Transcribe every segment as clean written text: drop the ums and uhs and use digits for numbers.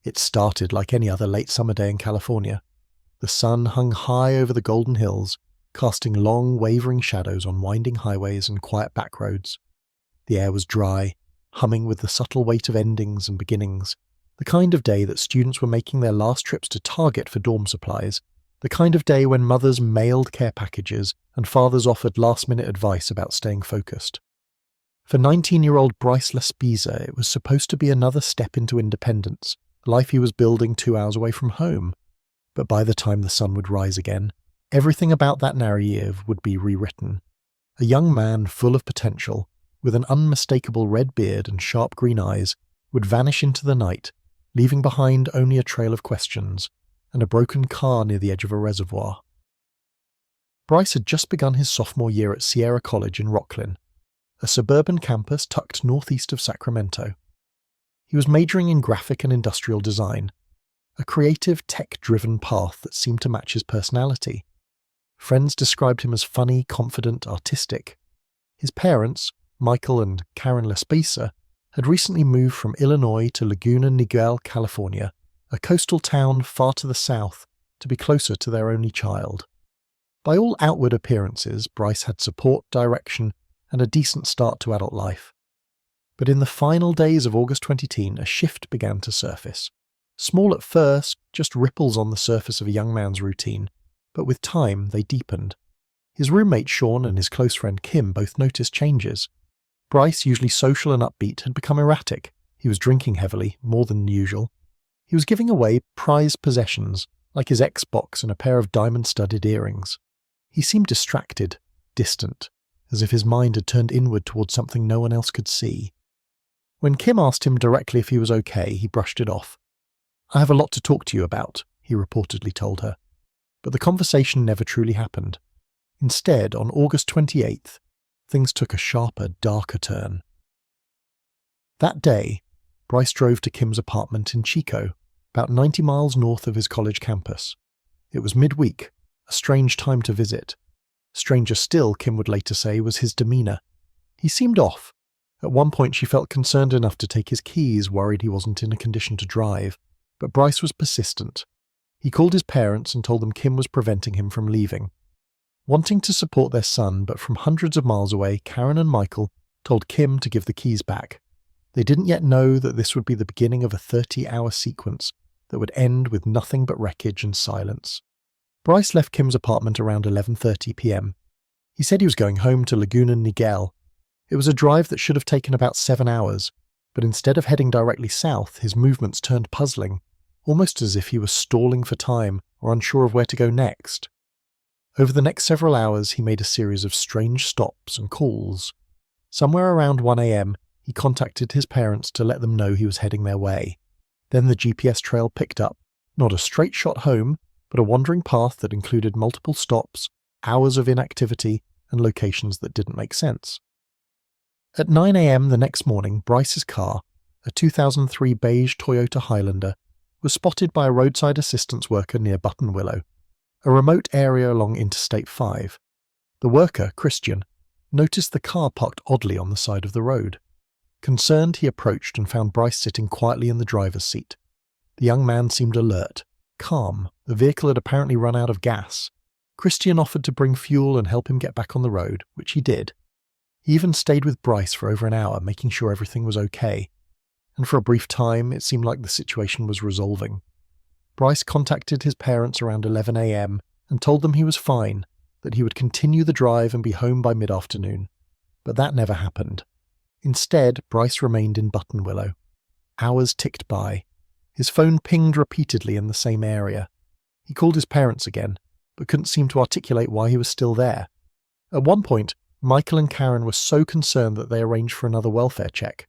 It started like any other late summer day in California. The sun hung high over the golden hills, casting long, wavering shadows on winding highways and quiet back roads. The air was dry, humming with the subtle weight of endings and beginnings, the kind of day that students were making their last trips to Target for dorm supplies, the kind of day when mothers mailed care packages and fathers offered last-minute advice about staying focused. For 19-year-old Bryce Laspisa, it was supposed to be another step into independence, a life he was building 2 hours away from home. But by the time the sun would rise again, everything about that narrative would be rewritten. A young man full of potential, with an unmistakable red beard and sharp green eyes, would vanish into the night, leaving behind only a trail of questions and a broken car near the edge of a reservoir. Bryce had just begun his sophomore year at Sierra College in Rocklin, a suburban campus tucked northeast of Sacramento. He was majoring in graphic and industrial design, a creative, tech-driven path that seemed to match his personality. Friends described him as funny, confident, artistic. His parents, Michael and Karen Laspisa, had recently moved from Illinois to Laguna Niguel, California, a coastal town far to the south, to be closer to their only child. By all outward appearances, Bryce had support, direction, and a decent start to adult life. But in the final days of August 2010, a shift began to surface. Small at first, just ripples on the surface of a young man's routine, but with time they deepened. His roommate Sean and his close friend Kim both noticed changes. Bryce, usually social and upbeat, had become erratic. He was drinking heavily, more than usual. He was giving away prized possessions, like his Xbox and a pair of diamond-studded earrings. He seemed distracted, distant, as if his mind had turned inward towards something no one else could see. When Kim asked him directly if he was okay, he brushed it off. "I have a lot to talk to you about," he reportedly told her. But the conversation never truly happened. Instead, on August 28th, things took a sharper, darker turn. That day, Bryce drove to Kim's apartment in Chico, about 90 miles north of his college campus. It was midweek, a strange time to visit. Stranger still, Kim would later say, was his demeanour. He seemed off. At one point she felt concerned enough to take his keys, worried he wasn't in a condition to drive. But Bryce was persistent. He called his parents and told them Kim was preventing him from leaving. Wanting to support their son, but from hundreds of miles away, Karen and Michael told Kim to give the keys back. They didn't yet know that this would be the beginning of a 30-hour sequence that would end with nothing but wreckage and silence. Bryce left Kim's apartment around 11:30 p.m. He said he was going home to Laguna Niguel. It was a drive that should have taken about 7 hours, but instead of heading directly south, his movements turned puzzling, almost as if he was stalling for time or unsure of where to go next. Over the next several hours, he made a series of strange stops and calls. Somewhere around 1 a.m., he contacted his parents to let them know he was heading their way. Then the GPS trail picked up, not a straight shot home, but a wandering path that included multiple stops, hours of inactivity, and locations that didn't make sense. At 9 a.m. the next morning, Bryce's car, a 2003 beige Toyota Highlander, was spotted by a roadside assistance worker near Buttonwillow, a remote area along Interstate 5. The worker, Christian, noticed the car parked oddly on the side of the road. Concerned, he approached and found Bryce sitting quietly in the driver's seat. The young man seemed alert, calm. The vehicle had apparently run out of gas. Christian offered to bring fuel and help him get back on the road, which he did. He even stayed with Bryce for over an hour, making sure everything was okay. And for a brief time, it seemed like the situation was resolving. Bryce contacted his parents around 11 a.m. and told them he was fine, that he would continue the drive and be home by mid-afternoon. But that never happened. Instead, Bryce remained in Buttonwillow. Hours ticked by. His phone pinged repeatedly in the same area. He called his parents again, but couldn't seem to articulate why he was still there. At one point, Michael and Karen were so concerned that they arranged for another welfare check.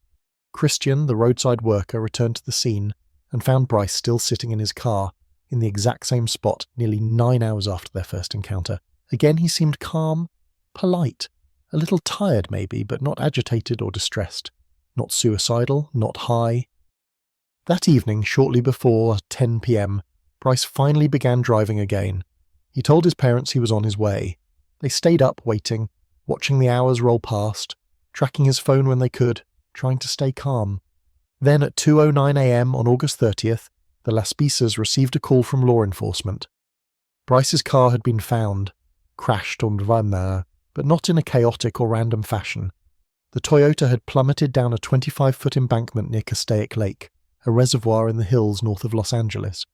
Christian, the roadside worker, returned to the scene and found Bryce still sitting in his car, in the exact same spot nearly 9 hours after their first encounter. Again he seemed calm, polite, a little tired maybe, but not agitated or distressed. Not suicidal, not high. That evening, shortly before 10 p.m, Bryce finally began driving again. He told his parents he was on his way. They stayed up waiting, watching the hours roll past, tracking his phone when they could, trying to stay calm. Then at 2:09 a.m. on August 30th, the Laspisas received a call from law enforcement. Bryce's car had been found, crashed on Vanner, but not in a chaotic or random fashion. The Toyota had plummeted down a 25-foot embankment near Castaic Lake, a reservoir in the hills north of Los Angeles.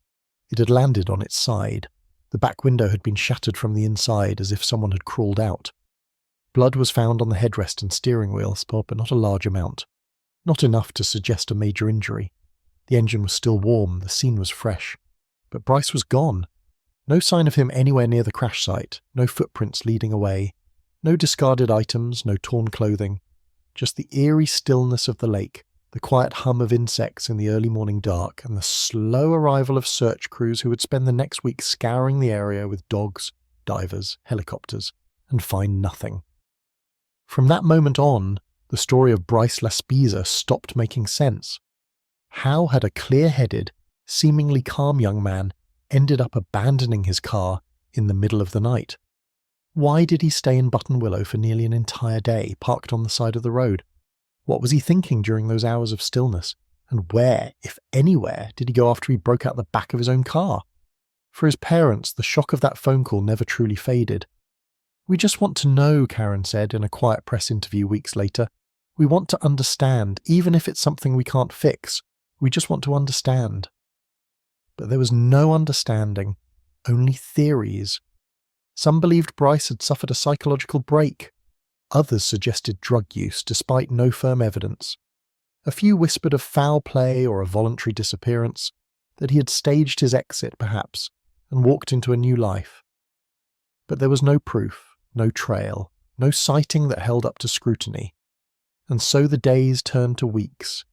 It had landed on its side. The back window had been shattered from the inside as if someone had crawled out. Blood was found on the headrest and steering wheel, but not a large amount. Not enough to suggest a major injury. The engine was still warm, the scene was fresh. But Bryce was gone. No sign of him anywhere near the crash site, no footprints leading away, no discarded items, no torn clothing. Just the eerie stillness of the lake, the quiet hum of insects in the early morning dark, and the slow arrival of search crews who would spend the next week scouring the area with dogs, divers, helicopters, and find nothing. From that moment on, the story of Bryce Laspisa stopped making sense. How had a clear-headed, seemingly calm young man ended up abandoning his car in the middle of the night? Why did he stay in Button Willow for nearly an entire day, parked on the side of the road? What was he thinking during those hours of stillness? And where, if anywhere, did he go after he broke out the back of his own car? For his parents, the shock of that phone call never truly faded. "We just want to know," Karen said in a quiet press interview weeks later. "We want to understand, even if it's something we can't fix. We just want to understand." But there was no understanding, only theories. Some believed Bryce had suffered a psychological break. Others suggested drug use, despite no firm evidence. A few whispered of foul play or a voluntary disappearance, that he had staged his exit, perhaps, and walked into a new life. But there was no proof, no trail, no sighting that held up to scrutiny. And so the days turned to weeks,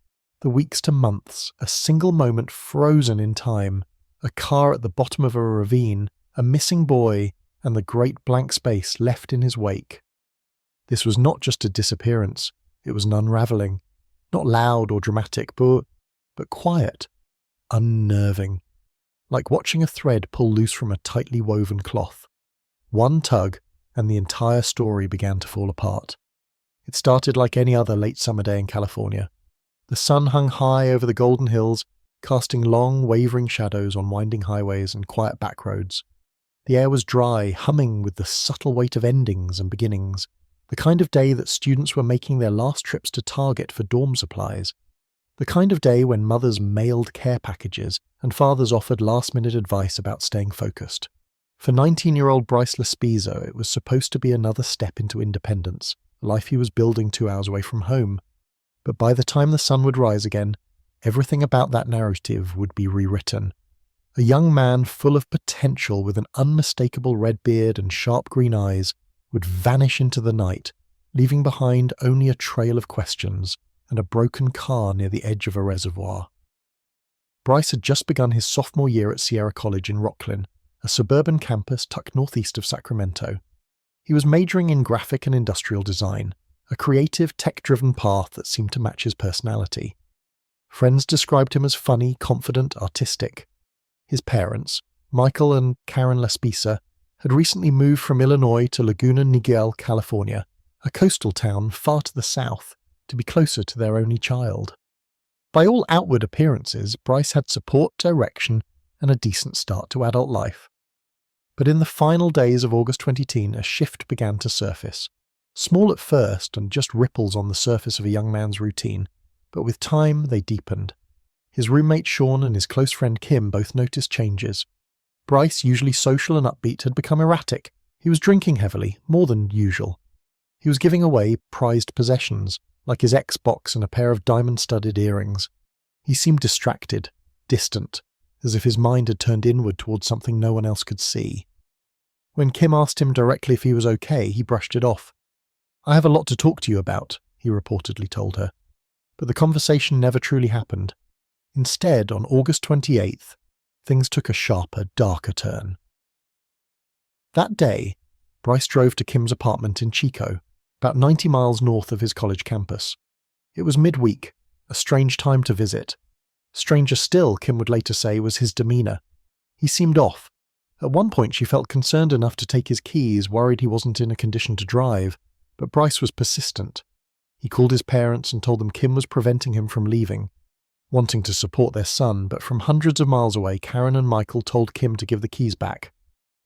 the weeks to months, a single moment frozen in time, a car at the bottom of a ravine, a missing boy, and the great blank space left in his wake. This was not just a disappearance, it was an unravelling. Not loud or dramatic, but quiet, unnerving. Like watching a thread pull loose from a tightly woven cloth. One tug, and the entire story began to fall apart. It started like any other late summer day in California. The sun hung high over the golden hills, casting long, wavering shadows on winding highways and quiet back roads. The air was dry, humming with the subtle weight of endings and beginnings, the kind of day that students were making their last trips to Target for dorm supplies, the kind of day when mothers mailed care packages and fathers offered last-minute advice about staying focused. For 19-year-old Bryce Laspisa, it was supposed to be another step into independence, a life he was building 2 hours away from home. But by the time the sun would rise again, everything about that narrative would be rewritten. A young man full of potential with an unmistakable red beard and sharp green eyes would vanish into the night, leaving behind only a trail of questions and a broken car near the edge of a reservoir. Bryce had just begun his sophomore year at Sierra College in Rocklin, a suburban campus tucked northeast of Sacramento. He was majoring in graphic and industrial design, a creative, tech-driven path that seemed to match his personality. Friends described him as funny, confident, artistic. His parents, Michael and Karen Laspisa, had recently moved from Illinois to Laguna Niguel, California, a coastal town far to the south, to be closer to their only child. By all outward appearances, Bryce had support, direction, and a decent start to adult life. But in the final days of August 2010, a shift began to surface. Small at first and just ripples on the surface of a young man's routine, but with time they deepened. His roommate Sean and his close friend Kim both noticed changes. Bryce, usually social and upbeat, had become erratic. He was drinking heavily, more than usual. He was giving away prized possessions, like his Xbox and a pair of diamond-studded earrings. He seemed distracted, distant, as if his mind had turned inward towards something no one else could see. When Kim asked him directly if he was okay, he brushed it off. "I have a lot to talk to you about," he reportedly told her. But the conversation never truly happened. Instead, on August 28th, things took a sharper, darker turn. That day, Bryce drove to Kim's apartment in Chico, about 90 miles north of his college campus. It was midweek, a strange time to visit. Stranger still, Kim would later say, was his demeanour. He seemed off. At one point she felt concerned enough to take his keys, worried he wasn't in a condition to drive, but Bryce was persistent. He called his parents and told them Kim was preventing him from leaving. wanting to support their son, but from hundreds of miles away, Karen and Michael told Kim to give the keys back.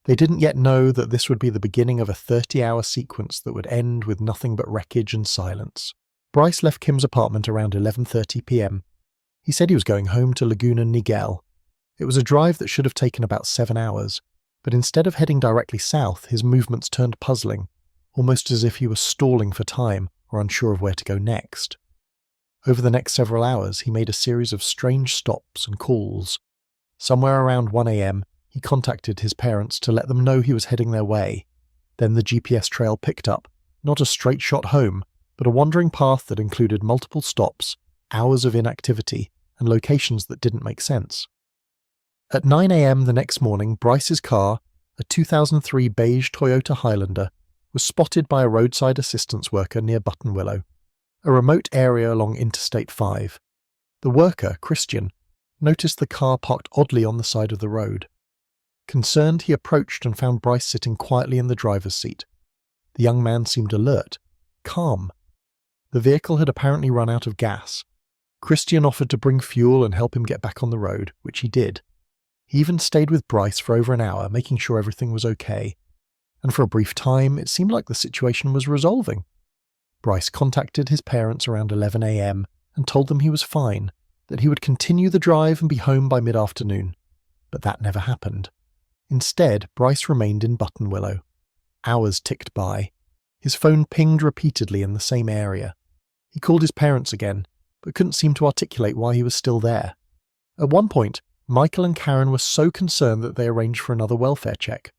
They didn't yet know that this would be the beginning of a 30-hour sequence that would end with nothing but wreckage and silence. Bryce left Kim's apartment around 11:30 p.m. He said he was going home to Laguna Niguel. It was a drive that should have taken about 7 hours, but instead of heading directly south, his movements turned puzzling, almost as if he was stalling for time or unsure of where to go next. Over the next several hours, he made a series of strange stops and calls. Somewhere around 1 a.m., he contacted his parents to let them know he was heading their way. Then the GPS trail picked up, not a straight shot home, but a wandering path that included multiple stops, hours of inactivity, and locations that didn't make sense. At 9 a.m. the next morning, Bryce's car, a 2003 beige Toyota Highlander, was spotted by a roadside assistance worker near Buttonwillow, a remote area along Interstate 5. The worker, Christian, noticed the car parked oddly on the side of the road. Concerned, he approached and found Bryce sitting quietly in the driver's seat. The young man seemed alert, calm. The vehicle had apparently run out of gas. Christian offered to bring fuel and help him get back on the road, which he did. He even stayed with Bryce for over an hour, making sure everything was okay. And for a brief time, it seemed like the situation was resolving. Bryce contacted his parents around 11 a.m. and told them he was fine, that he would continue the drive and be home by mid-afternoon. But that never happened. Instead, Bryce remained in Buttonwillow. Hours ticked by. His phone pinged repeatedly in the same area. He called his parents again, but couldn't seem to articulate why he was still there. At one point, Michael and Karen were so concerned that they arranged for another welfare check.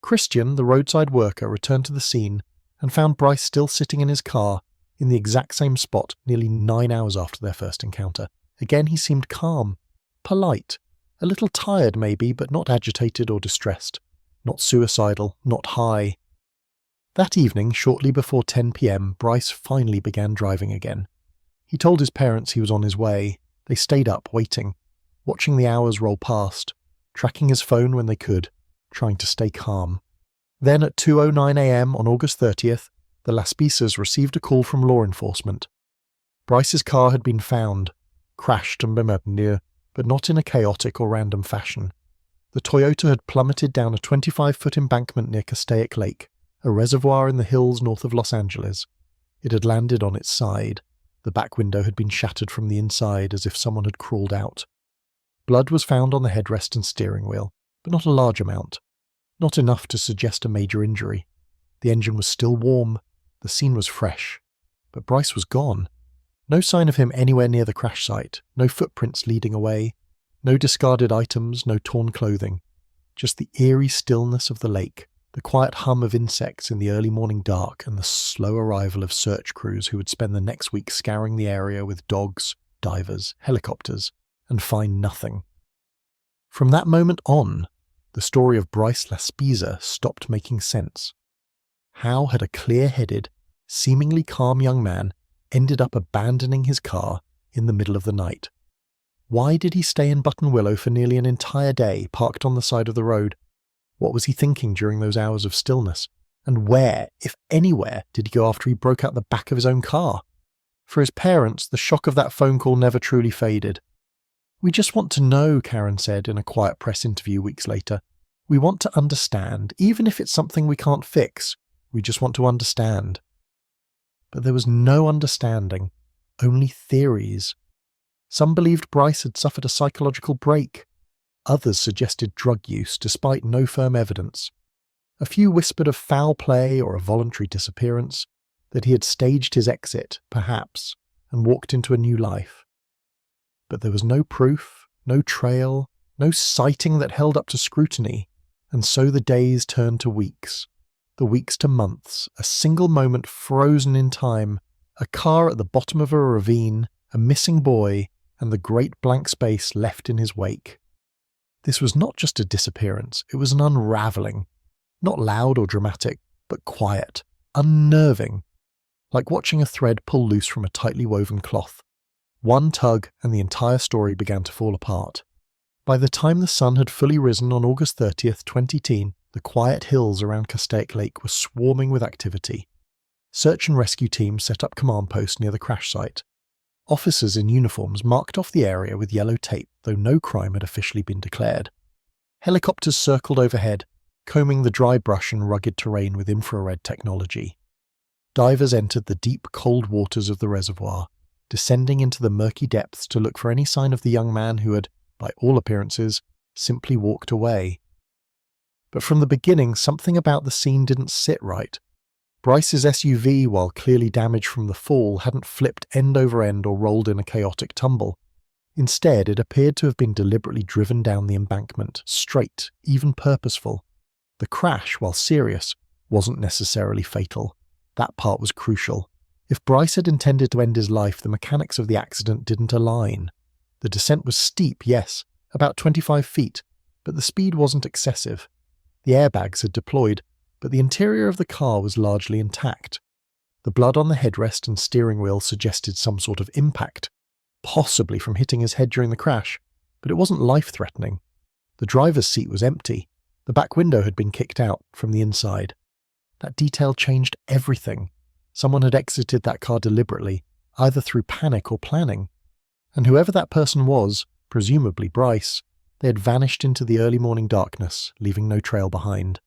Christian, the roadside worker, returned to the scene and found Bryce still sitting in his car in the exact same spot nearly 9 hours after their first encounter. Again, he seemed calm, polite, a little tired maybe, but not agitated or distressed, not suicidal, not high. That evening, shortly before 10 p.m, Bryce finally began driving again. He told his parents he was on his way. They stayed up, waiting, watching the hours roll past, tracking his phone when they could, trying to stay calm. Then at 2:09 a.m. on August 30th, the Laspisas received a call from law enforcement. Bryce's car had been found, crashed and bemerkende, but not in a chaotic or random fashion. The Toyota had plummeted down a 25-foot embankment near Castaic Lake, a reservoir in the hills north of Los Angeles. It had landed on its side. The back window had been shattered from the inside as if someone had crawled out. Blood was found on the headrest and steering wheel, but not a large amount. Not enough to suggest a major injury. The engine was still warm. The scene was fresh. But Bryce was gone. No sign of him anywhere near the crash site, no footprints leading away, no discarded items, no torn clothing. Just the eerie stillness of the lake, the quiet hum of insects in the early morning dark, and the slow arrival of search crews who would spend the next week scouring the area with dogs, divers, helicopters, and find nothing. From that moment on, the story of Bryce Laspisa stopped making sense. How had a clear-headed, seemingly calm young man ended up abandoning his car in the middle of the night? Why did he stay in Buttonwillow for nearly an entire day, parked on the side of the road? What was he thinking during those hours of stillness? And where, if anywhere, did he go after he broke out the back of his own car? For his parents, the shock of that phone call never truly faded. "We just want to know," Karen said in a quiet press interview weeks later. "We want to understand, even if it's something we can't fix. We just want to understand." But there was no understanding, only theories. Some believed Bryce had suffered a psychological break. Others suggested drug use, despite no firm evidence. A few whispered of foul play or a voluntary disappearance, that he had staged his exit, perhaps, and walked into a new life. But there was no proof, no trail, no sighting that held up to scrutiny, and so the days turned to weeks. The weeks to months, a single moment frozen in time, a car at the bottom of a ravine, a missing boy, and the great blank space left in his wake. This was not just a disappearance, it was an unravelling. Not loud or dramatic, but quiet, unnerving, like watching a thread pull loose from a tightly woven cloth. One tug and the entire story began to fall apart. By the time the sun had fully risen on August 30th, 2010, the quiet hills around Castaic Lake were swarming with activity. Search and rescue teams set up command posts near the crash site. Officers in uniforms marked off the area with yellow tape, though no crime had officially been declared. Helicopters circled overhead, combing the dry brush and rugged terrain with infrared technology. Divers entered the deep, cold waters of the reservoir, descending into the murky depths to look for any sign of the young man who had, by all appearances, simply walked away. But from the beginning, something about the scene didn't sit right. Bryce's SUV, while clearly damaged from the fall, hadn't flipped end over end or rolled in a chaotic tumble. Instead, it appeared to have been deliberately driven down the embankment, straight, even purposeful. The crash, while serious, wasn't necessarily fatal. That part was crucial. If Bryce had intended to end his life, the mechanics of the accident didn't align. The descent was steep, yes, about 25 feet, but the speed wasn't excessive. The airbags had deployed, but the interior of the car was largely intact. The blood on the headrest and steering wheel suggested some sort of impact, possibly from hitting his head during the crash, but it wasn't life-threatening. The driver's seat was empty. The back window had been kicked out from the inside. That detail changed everything. Someone had exited that car deliberately, either through panic or planning. And whoever that person was, presumably Bryce, they had vanished into the early morning darkness, leaving no trail behind.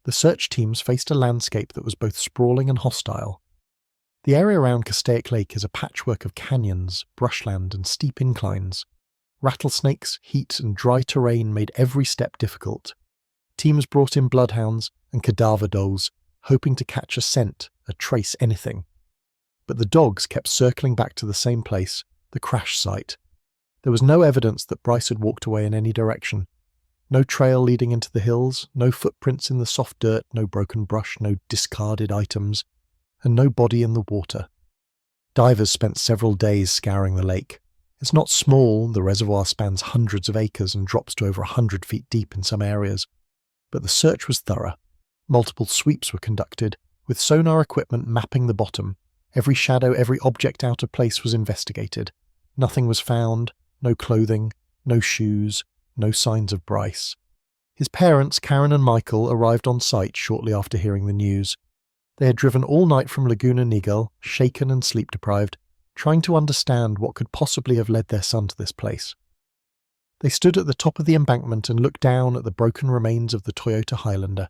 The search teams faced a landscape that was both sprawling and hostile. The area around Castaic Lake is a patchwork of canyons, brushland, and steep inclines. Rattlesnakes, heat, and dry terrain made every step difficult. Teams brought in bloodhounds and cadaver dogs, hoping to catch a scent, a trace, anything. But the dogs kept circling back to the same place, the crash site. There was no evidence that Bryce had walked away in any direction. No trail leading into the hills, no footprints in the soft dirt, no broken brush, no discarded items, and no body in the water. Divers spent several days scouring the lake. It's not small, the reservoir spans hundreds of acres and drops to over 100 feet deep in some areas. But the search was thorough. Multiple sweeps were conducted, with sonar equipment mapping the bottom. Every shadow, every object out of place was investigated. Nothing was found, no clothing, no shoes, no signs of Bryce. His parents, Karen and Michael, arrived on site shortly after hearing the news. They had driven all night from Laguna Niguel, shaken and sleep-deprived, trying to understand what could possibly have led their son to this place. They stood at the top of the embankment and looked down at the broken remains of the Toyota Highlander,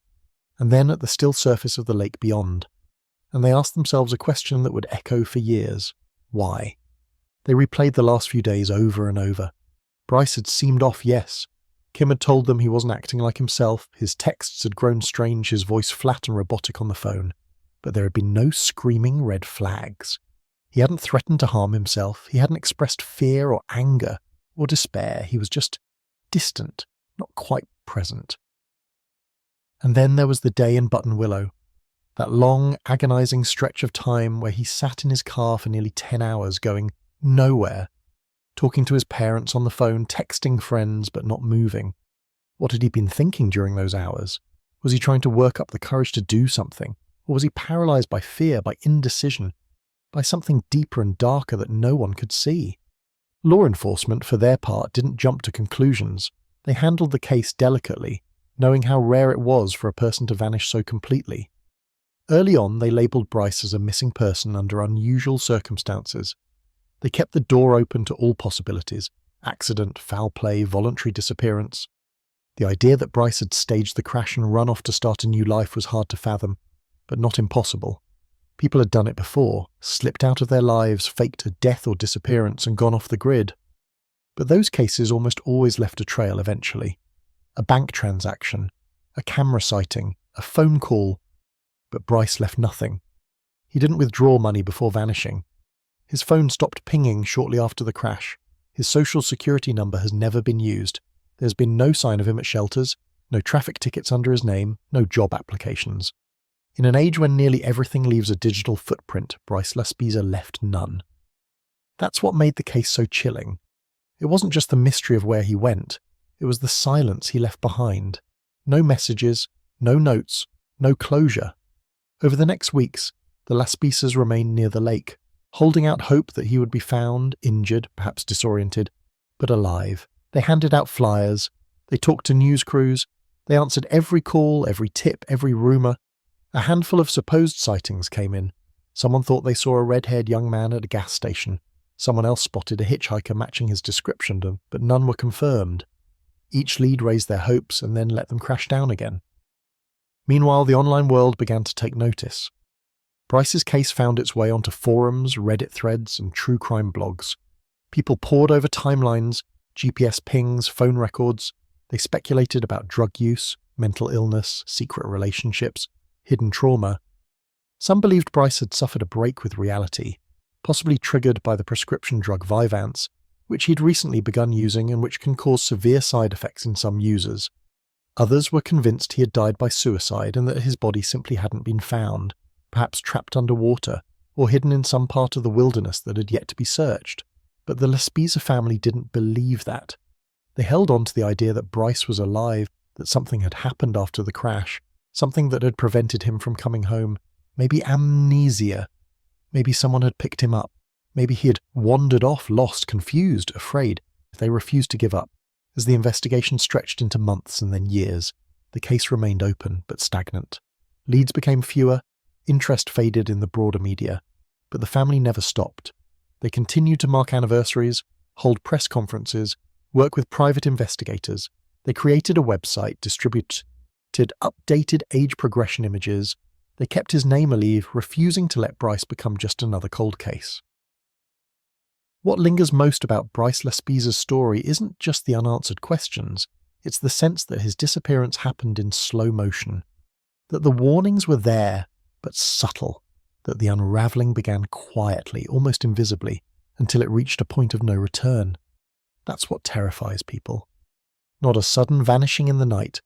and then at the still surface of the lake beyond. And they asked themselves a question that would echo for years. Why? They replayed the last few days over and over. Bryce had seemed off, yes. Kim had told them he wasn't acting like himself, his texts had grown strange, his voice flat and robotic on the phone. But there had been no screaming red flags. He hadn't threatened to harm himself, he hadn't expressed fear or anger or despair, he was just distant, not quite present. And then there was the day in Button Willow, that long, agonizing stretch of time where he sat in his car for nearly 10 hours going nowhere, talking to his parents on the phone, texting friends, but not moving. What had he been thinking during those hours? Was he trying to work up the courage to do something? Or was he paralyzed by fear, by indecision, by something deeper and darker that no one could see? Law enforcement, for their part, didn't jump to conclusions. They handled the case delicately, knowing how rare it was for a person to vanish so completely. Early on, they labelled Bryce as a missing person under unusual circumstances. They kept the door open to all possibilities: accident, foul play, voluntary disappearance. The idea that Bryce had staged the crash and run off to start a new life was hard to fathom, but not impossible. People had done it before, slipped out of their lives, faked a death or disappearance, and gone off the grid. But those cases almost always left a trail eventually. A bank transaction, a camera sighting, a phone call. But Bryce left nothing. He didn't withdraw money before vanishing. His phone stopped pinging shortly after the crash. His social security number has never been used. There's been no sign of him at shelters, no traffic tickets under his name, no job applications. In an age when nearly everything leaves a digital footprint, Bryce Laspisa left none. That's what made the case so chilling. It wasn't just the mystery of where he went, it was the silence he left behind. No messages, no notes, no closure. Over the next weeks, the Laspisas remained near the lake, holding out hope that he would be found, injured, perhaps disoriented, but alive. They handed out flyers, they talked to news crews, they answered every call, every tip, every rumour. A handful of supposed sightings came in. Someone thought they saw a red-haired young man at a gas station. Someone else spotted a hitchhiker matching his description, but none were confirmed. Each lead raised their hopes and then let them crash down again. Meanwhile, the online world began to take notice. Bryce's case found its way onto forums, Reddit threads, and true crime blogs. People pored over timelines, GPS pings, phone records. They speculated about drug use, mental illness, secret relationships, hidden trauma. Some believed Bryce had suffered a break with reality, possibly triggered by the prescription drug Vyvanse, which he'd recently begun using and which can cause severe side effects in some users. Others were convinced he had died by suicide and that his body simply hadn't been found, perhaps trapped underwater or hidden in some part of the wilderness that had yet to be searched. But the Laspisa family didn't believe that. They held on to the idea that Bryce was alive, that something had happened after the crash, something that had prevented him from coming home, maybe amnesia. Maybe someone had picked him up. Maybe he had wandered off, lost, confused, afraid. They refused to give up. As the investigation stretched into months and then years, the case remained open but stagnant. Leads became fewer, interest faded in the broader media, but the family never stopped. They continued to mark anniversaries, hold press conferences, work with private investigators. They created a website, distributed updated age progression images. They kept his name alive, refusing to let Bryce become just another cold case. What lingers most about Bryce Laspisa's story isn't just the unanswered questions, it's the sense that his disappearance happened in slow motion, that the warnings were there, but subtle, that the unravelling began quietly, almost invisibly, until it reached a point of no return. That's what terrifies people. Not a sudden vanishing in the night,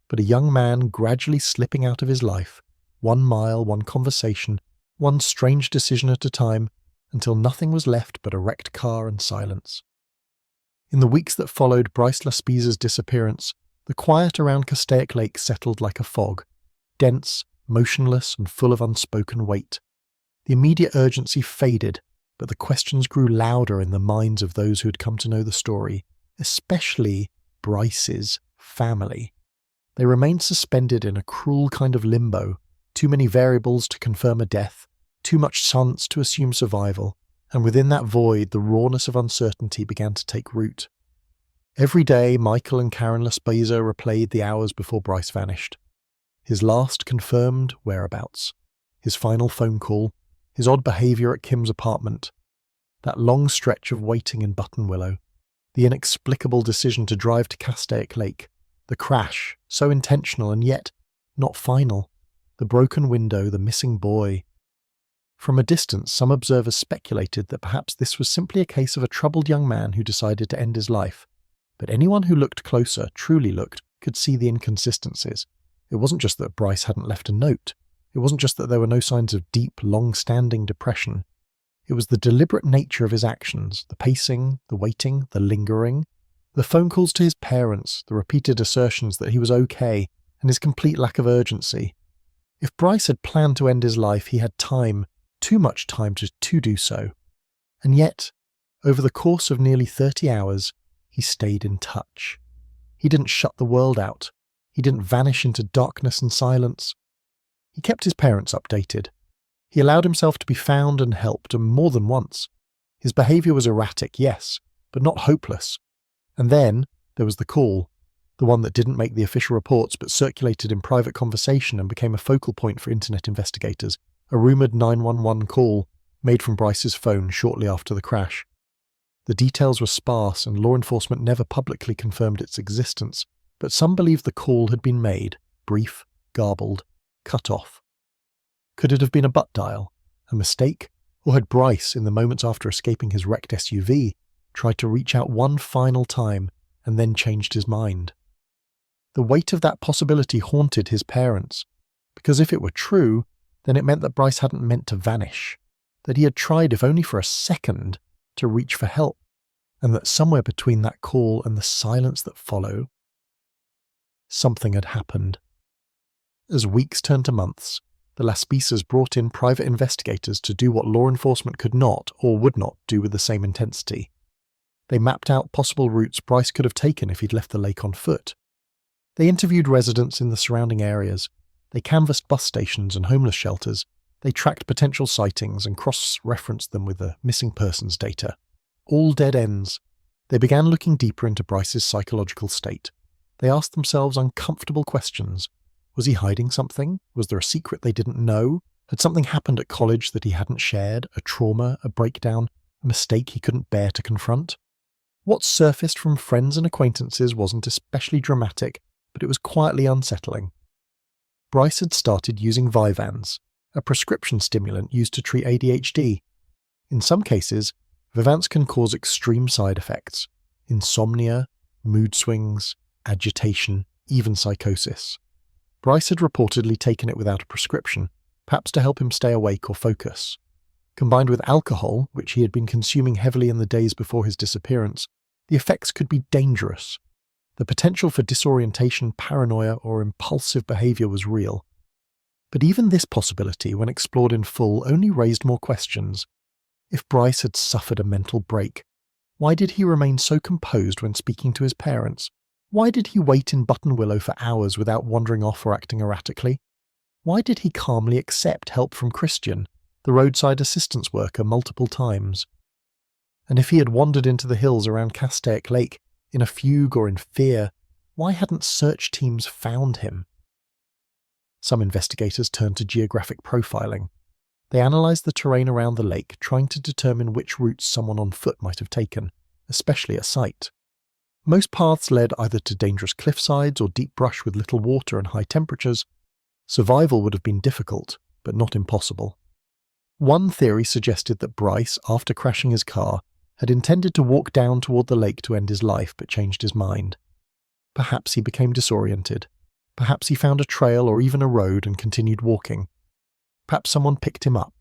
but a young man gradually slipping out of his life, 1 mile, one conversation, one strange decision at a time, until nothing was left but a wrecked car and silence. In the weeks that followed Bryce Laspisa's disappearance, the quiet around Castaic Lake settled like a fog, dense, motionless, and full of unspoken weight. The immediate urgency faded, but the questions grew louder in the minds of those who had come to know the story, especially Bryce's family. They remained suspended in a cruel kind of limbo, too many variables to confirm a death, too much chance to assume survival, and within that void the rawness of uncertainty began to take root. Every day Michael and Karen Laspisa replayed the hours before Bryce vanished. His last confirmed whereabouts, his final phone call, his odd behaviour at Kim's apartment, that long stretch of waiting in Button Willow, the inexplicable decision to drive to Castaic Lake, the crash, so intentional and yet not final, the broken window, the missing boy. From a distance, some observers speculated that perhaps this was simply a case of a troubled young man who decided to end his life. But anyone who looked closer, truly looked, could see the inconsistencies. It wasn't just that Bryce hadn't left a note. It wasn't just that there were no signs of deep, long-standing depression. It was the deliberate nature of his actions, the pacing, the waiting, the lingering, the phone calls to his parents, the repeated assertions that he was okay, and his complete lack of urgency. If Bryce had planned to end his life, he had time, too much time to do so. And yet, over the course of nearly 30 hours, he stayed in touch. He didn't shut the world out. He didn't vanish into darkness and silence. He kept his parents updated. He allowed himself to be found and helped, and more than once. His behaviour was erratic, yes, but not hopeless. And then there was the call, the one that didn't make the official reports but circulated in private conversation and became a focal point for internet investigators, a rumoured 911 call made from Bryce's phone shortly after the crash. The details were sparse and law enforcement never publicly confirmed its existence, but some believed the call had been made, brief, garbled, cut off. Could it have been a butt dial, a mistake, or had Bryce, in the moments after escaping his wrecked SUV, tried to reach out one final time and then changed his mind? The weight of that possibility haunted his parents, because if it were true, then it meant that Bryce hadn't meant to vanish, that he had tried, if only for a second, to reach for help, and that somewhere between that call and the silence that followed, something had happened. As weeks turned to months, the Laspisas brought in private investigators to do what law enforcement could not or would not do with the same intensity. They mapped out possible routes Bryce could have taken if he'd left the lake on foot. They interviewed residents in the surrounding areas. They canvassed bus stations and homeless shelters. They tracked potential sightings and cross-referenced them with the missing persons data. All dead ends. They began looking deeper into Bryce's psychological state. They asked themselves uncomfortable questions. Was he hiding something? Was there a secret they didn't know? Had something happened at college that he hadn't shared? A trauma, a breakdown, a mistake he couldn't bear to confront? What surfaced from friends and acquaintances wasn't especially dramatic, but it was quietly unsettling. Bryce had started using Vyvanse, a prescription stimulant used to treat ADHD. In some cases, Vyvanse can cause extreme side effects: insomnia, mood swings, agitation, even psychosis. Bryce had reportedly taken it without a prescription, perhaps to help him stay awake or focus. Combined with alcohol, which he had been consuming heavily in the days before his disappearance, the effects could be dangerous. The potential for disorientation, paranoia, or impulsive behavior was real. But even this possibility, when explored in full, only raised more questions. If Bryce had suffered a mental break, why did he remain so composed when speaking to his parents? Why did he wait in Buttonwillow for hours without wandering off or acting erratically? Why did he calmly accept help from Christian, the roadside assistance worker, multiple times? And if he had wandered into the hills around Castaic Lake, in a fugue or in fear, why hadn't search teams found him? Some investigators turned to geographic profiling. They analysed the terrain around the lake, trying to determine which routes someone on foot might have taken, especially at sight. Most paths led either to dangerous cliffsides or deep brush with little water and high temperatures. Survival would have been difficult, but not impossible. One theory suggested that Bryce, after crashing his car, had intended to walk down toward the lake to end his life but changed his mind. Perhaps he became disoriented. Perhaps he found a trail or even a road and continued walking. Perhaps someone picked him up.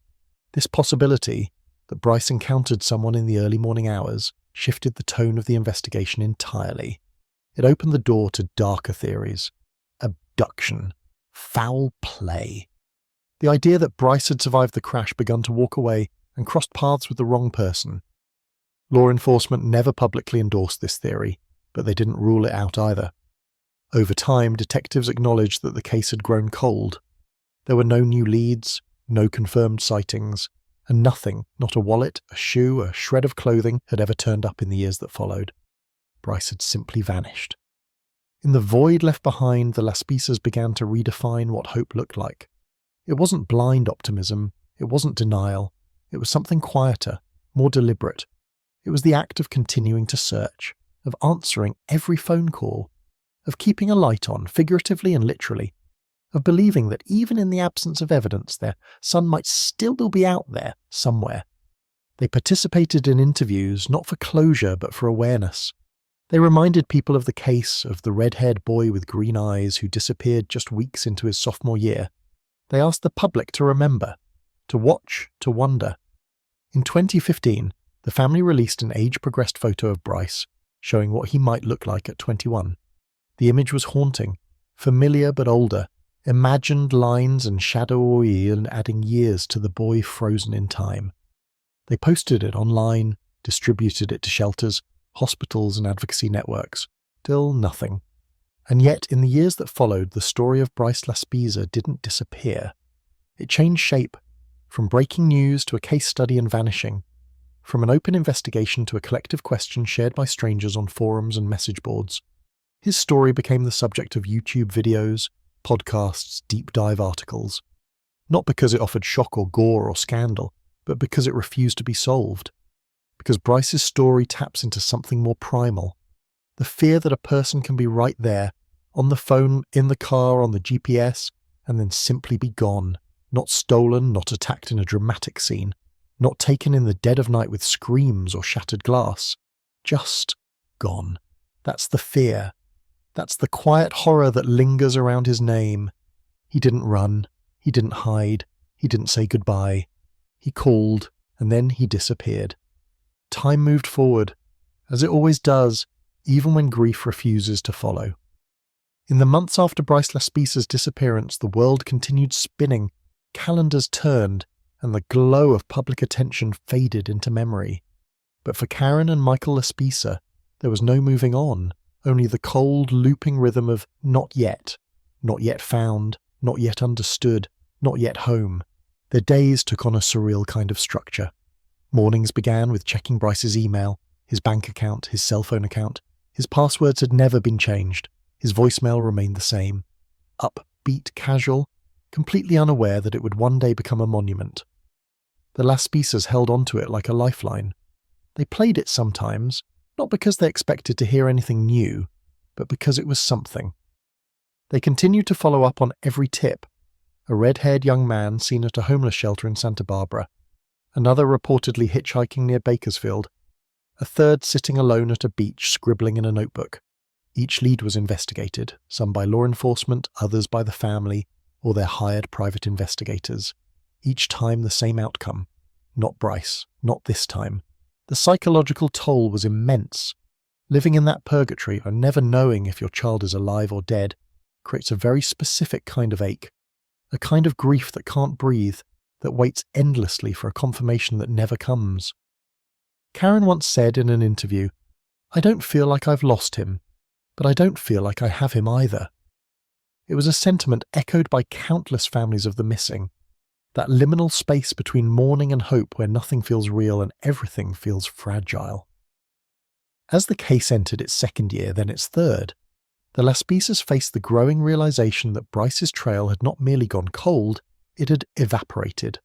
This possibility, that Bryce encountered someone in the early morning hours, shifted the tone of the investigation entirely. It opened the door to darker theories. Abduction. Foul play. The idea that Bryce had survived the crash begun to walk away and crossed paths with the wrong person. Law enforcement never publicly endorsed this theory, but they didn't rule it out either. Over time, detectives acknowledged that the case had grown cold. There were no new leads, no confirmed sightings, and nothing, not a wallet, a shoe, a shred of clothing, had ever turned up in the years that followed. Bryce had simply vanished. In the void left behind, the Laspisas began to redefine what hope looked like. It wasn't blind optimism, it wasn't denial, it was something quieter, more deliberate. It was the act of continuing to search, of answering every phone call, of keeping a light on, figuratively and literally, of believing that even in the absence of evidence, their son might still be out there, somewhere. They participated in interviews, not for closure, but for awareness. They reminded people of the case of the red-haired boy with green eyes who disappeared just weeks into his sophomore year. They asked the public to remember, to watch, to wonder. In 2015, the family released an age-progressed photo of Bryce, showing what he might look like at 21. The image was haunting, familiar but older, imagined lines and shadowy and adding years to the boy frozen in time. They posted it online, distributed it to shelters, hospitals and advocacy networks. Still nothing. And yet, in the years that followed, the story of Bryce Laspisa didn't disappear. It changed shape, from breaking news to a case study and vanishing, from an open investigation to a collective question shared by strangers on forums and message boards. His story became the subject of YouTube videos, podcasts, deep dive articles. Not because it offered shock or gore or scandal, but because it refused to be solved. Because Bryce's story taps into something more primal. The fear that a person can be right there, on the phone, in the car, on the GPS, and then simply be gone. Not stolen, not attacked in a dramatic scene. Not taken in the dead of night with screams or shattered glass. Just gone. That's the fear. That's the quiet horror that lingers around his name. He didn't run. He didn't hide. He didn't say goodbye. He called, and then he disappeared. Time moved forward, as it always does, even when grief refuses to follow. In the months after Bryce Laspisa's disappearance, the world continued spinning, calendars turned, and the glow of public attention faded into memory. But for Karen and Michael Laspisa, there was no moving on, only the cold, looping rhythm of not yet found, not yet understood, not yet home. Their days took on a surreal kind of structure. Mornings began with checking Bryce's email, his bank account, his cell phone account. His passwords had never been changed. His voicemail remained the same. Upbeat, casual, completely unaware that it would one day become a monument. The Laspisas held onto it like a lifeline. They played it sometimes, not because they expected to hear anything new, but because it was something. They continued to follow up on every tip. A red-haired young man seen at a homeless shelter in Santa Barbara. Another reportedly hitchhiking near Bakersfield. A third sitting alone at a beach scribbling in a notebook. Each lead was investigated, some by law enforcement, others by the family, or their hired private investigators. Each time the same outcome. Not Bryce, not this time. The psychological toll was immense. Living in that purgatory, or never knowing if your child is alive or dead, creates a very specific kind of ache. A kind of grief that can't breathe, that waits endlessly for a confirmation that never comes. Karen once said in an interview, "I don't feel like I've lost him, but I don't feel like I have him either." It was a sentiment echoed by countless families of the missing. That liminal space between mourning and hope where nothing feels real and everything feels fragile. As the case entered its second year, then its third, the Laspisas faced the growing realization that Bryce's trail had not merely gone cold, it had evaporated.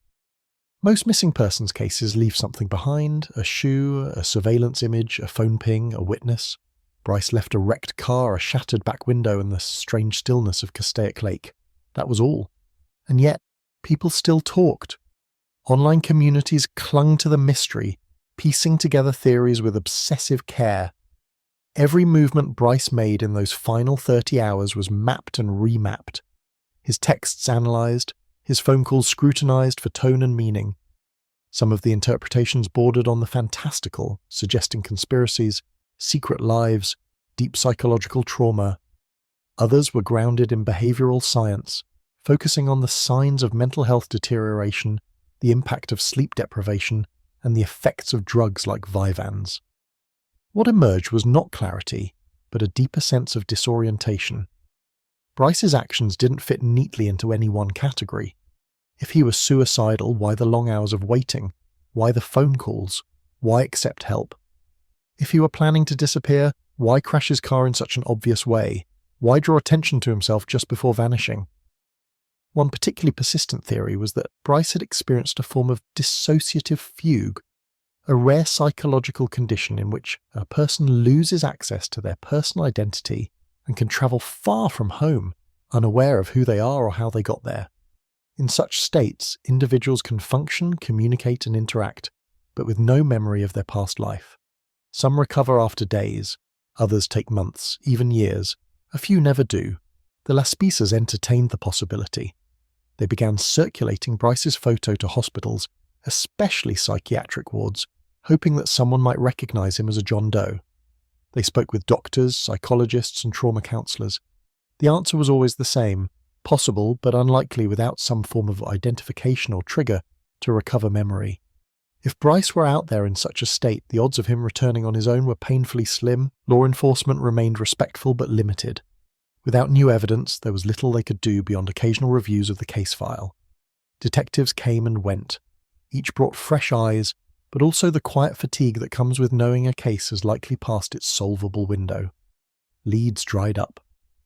Most missing persons cases leave something behind: a shoe, a surveillance image, a phone ping, a witness. Bryce left a wrecked car, a shattered back window, and the strange stillness of Castaic Lake. That was all. And yet, people still talked. Online communities clung to the mystery, piecing together theories with obsessive care. Every movement Bryce made in those final 30 hours was mapped and remapped. His texts analysed, his phone calls scrutinised for tone and meaning. Some of the interpretations bordered on the fantastical, suggesting conspiracies, secret lives, deep psychological trauma. Others were grounded in behavioural science, focusing on the signs of mental health deterioration, the impact of sleep deprivation, and the effects of drugs like Vyvanse. What emerged was not clarity, but a deeper sense of disorientation. Bryce's actions didn't fit neatly into any one category. If he was suicidal, why the long hours of waiting? Why the phone calls? Why accept help? If he were planning to disappear, why crash his car in such an obvious way? Why draw attention to himself just before vanishing? One particularly persistent theory was that Bryce had experienced a form of dissociative fugue, a rare psychological condition in which a person loses access to their personal identity and can travel far from home, unaware of who they are or how they got there. In such states, individuals can function, communicate, and interact, but with no memory of their past life. Some recover after days, others take months, even years. A few never do. The Laspisas entertained the possibility. They began circulating Bryce's photo to hospitals, especially psychiatric wards, hoping that someone might recognise him as a John Doe. They spoke with doctors, psychologists, and trauma counsellors. The answer was always the same: possible but unlikely without some form of identification or trigger to recover memory. If Bryce were out there in such a state, the odds of him returning on his own were painfully slim. Law enforcement remained respectful but limited. Without new evidence, there was little they could do beyond occasional reviews of the case file. Detectives came and went. Each brought fresh eyes, but also the quiet fatigue that comes with knowing a case has likely passed its solvable window. Leads dried up.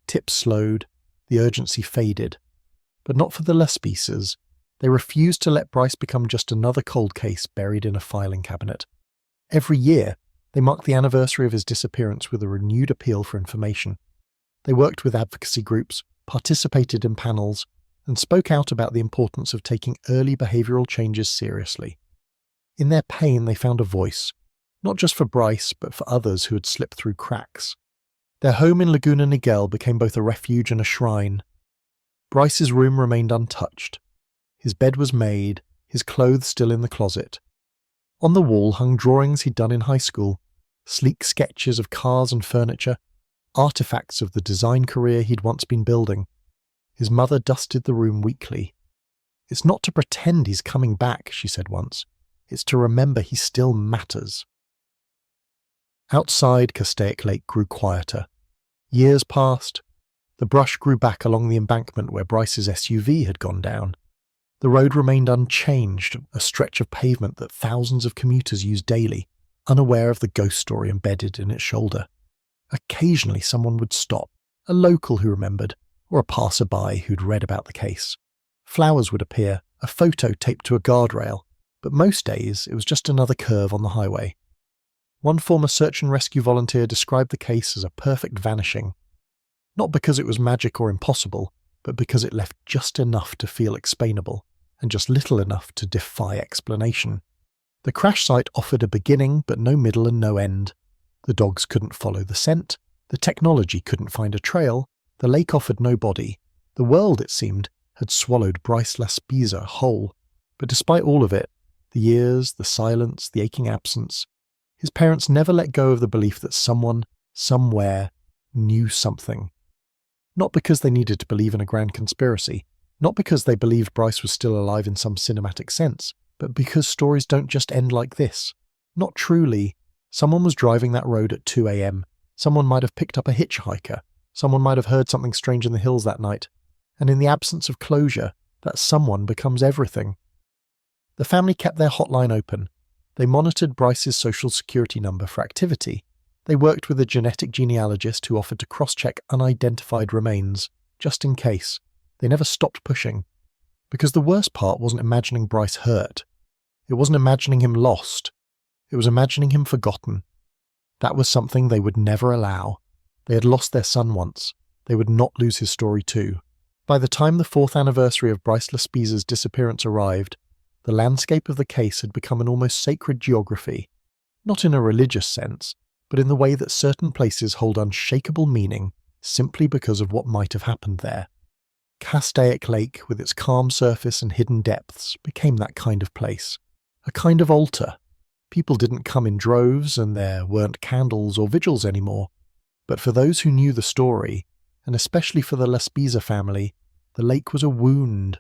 Tips slowed. The urgency faded. But not for the Laspisas. They refused to let Bryce become just another cold case buried in a filing cabinet. Every year, they marked the anniversary of his disappearance with a renewed appeal for information. They worked with advocacy groups, participated in panels, and spoke out about the importance of taking early behavioural changes seriously. In their pain, they found a voice, not just for Bryce, but for others who had slipped through cracks. Their home in Laguna Niguel became both a refuge and a shrine. Bryce's room remained untouched. His bed was made, his clothes still in the closet. On the wall hung drawings he'd done in high school, sleek sketches of cars and furniture, artifacts of the design career he'd once been building. His mother dusted the room weekly. "It's not to pretend he's coming back," she said once. "It's to remember he still matters." Outside, Castaic Lake grew quieter. Years passed. The brush grew back along the embankment where Bryce's SUV had gone down. The road remained unchanged, a stretch of pavement that thousands of commuters use daily, unaware of the ghost story embedded in its shoulder. Occasionally someone would stop, a local who remembered, or a passerby who'd read about the case. Flowers would appear, a photo taped to a guardrail, but most days it was just another curve on the highway. One former search and rescue volunteer described the case as a perfect vanishing, not because it was magic or impossible, but because it left just enough to feel explainable, and just little enough to defy explanation. The crash site offered a beginning, but no middle and no end. The dogs couldn't follow the scent, the technology couldn't find a trail, the lake offered no body. The world, it seemed, had swallowed Bryce Laspisa whole. But despite all of it, the years, the silence, the aching absence, his parents never let go of the belief that someone, somewhere, knew something. Not because they needed to believe in a grand conspiracy, not because they believed Bryce was still alive in some cinematic sense, but because stories don't just end like this. Not truly. Someone was driving that road at 2 a.m. Someone might have picked up a hitchhiker. Someone might have heard something strange in the hills that night. And in the absence of closure, that someone becomes everything. The family kept their hotline open. They monitored Bryce's social security number for activity. They worked with a genetic genealogist who offered to cross-check unidentified remains, just in case. They never stopped pushing. Because the worst part wasn't imagining Bryce hurt. It wasn't imagining him lost. It was imagining him forgotten. That was something they would never allow. They had lost their son once. They would not lose his story too. By the time the 4th anniversary of Bryce Laspisa's disappearance arrived, the landscape of the case had become an almost sacred geography, not in a religious sense, but in the way that certain places hold unshakable meaning simply because of what might have happened there. Castaic Lake, with its calm surface and hidden depths, became that kind of place. A kind of altar. People didn't come in droves, and there weren't candles or vigils anymore. But for those who knew the story, and especially for the Laspisa family, the lake was a wound.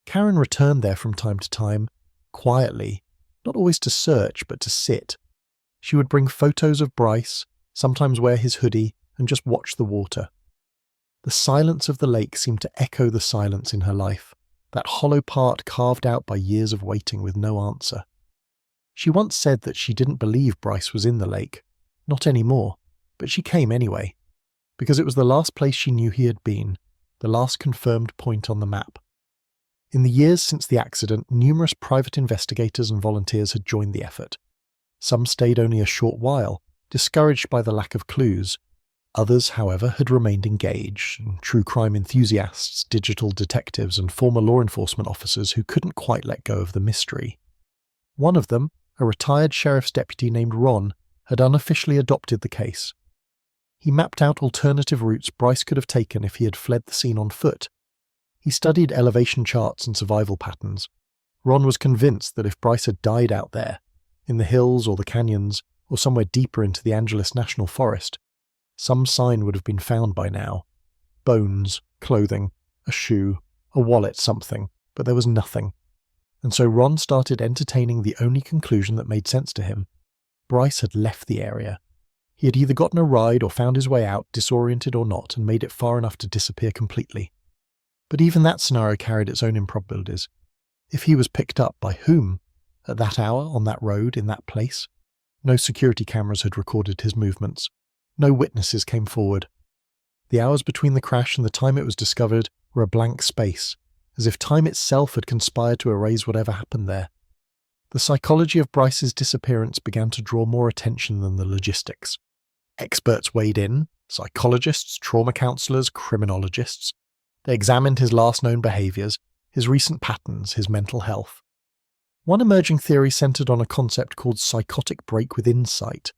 Karen returned there from time to time, quietly, not always to search, but to sit. She would bring photos of Bryce, sometimes wear his hoodie, and just watch the water. The silence of the lake seemed to echo the silence in her life, that hollow part carved out by years of waiting with no answer. She once said that she didn't believe Bryce was in the lake. Not anymore, but she came anyway, because it was the last place she knew he had been, the last confirmed point on the map. In the years since the accident, numerous private investigators and volunteers had joined the effort. Some stayed only a short while, discouraged by the lack of clues. Others, however, had remained engaged, true crime enthusiasts, digital detectives, and former law enforcement officers who couldn't quite let go of the mystery. One of them, a retired sheriff's deputy named Ron, had unofficially adopted the case. He mapped out alternative routes Bryce could have taken if he had fled the scene on foot. He studied elevation charts and survival patterns. Ron was convinced that if Bryce had died out there, in the hills or the canyons, or somewhere deeper into the Angeles National Forest, some sign would have been found by now. Bones, clothing, a shoe, a wallet, something, but there was nothing. And so Ron started entertaining the only conclusion that made sense to him. Bryce had left the area. He had either gotten a ride or found his way out, disoriented or not, and made it far enough to disappear completely. But even that scenario carried its own improbabilities. If he was picked up, by whom? At that hour, on that road, in that place? No security cameras had recorded his movements. No witnesses came forward. The hours between the crash and the time it was discovered were a blank space, as if time itself had conspired to erase whatever happened there. The psychology of Bryce's disappearance began to draw more attention than the logistics. Experts weighed in, psychologists, trauma counsellors, criminologists. They examined his last known behaviours, his recent patterns, his mental health. One emerging theory centred on a concept called psychotic break with insight.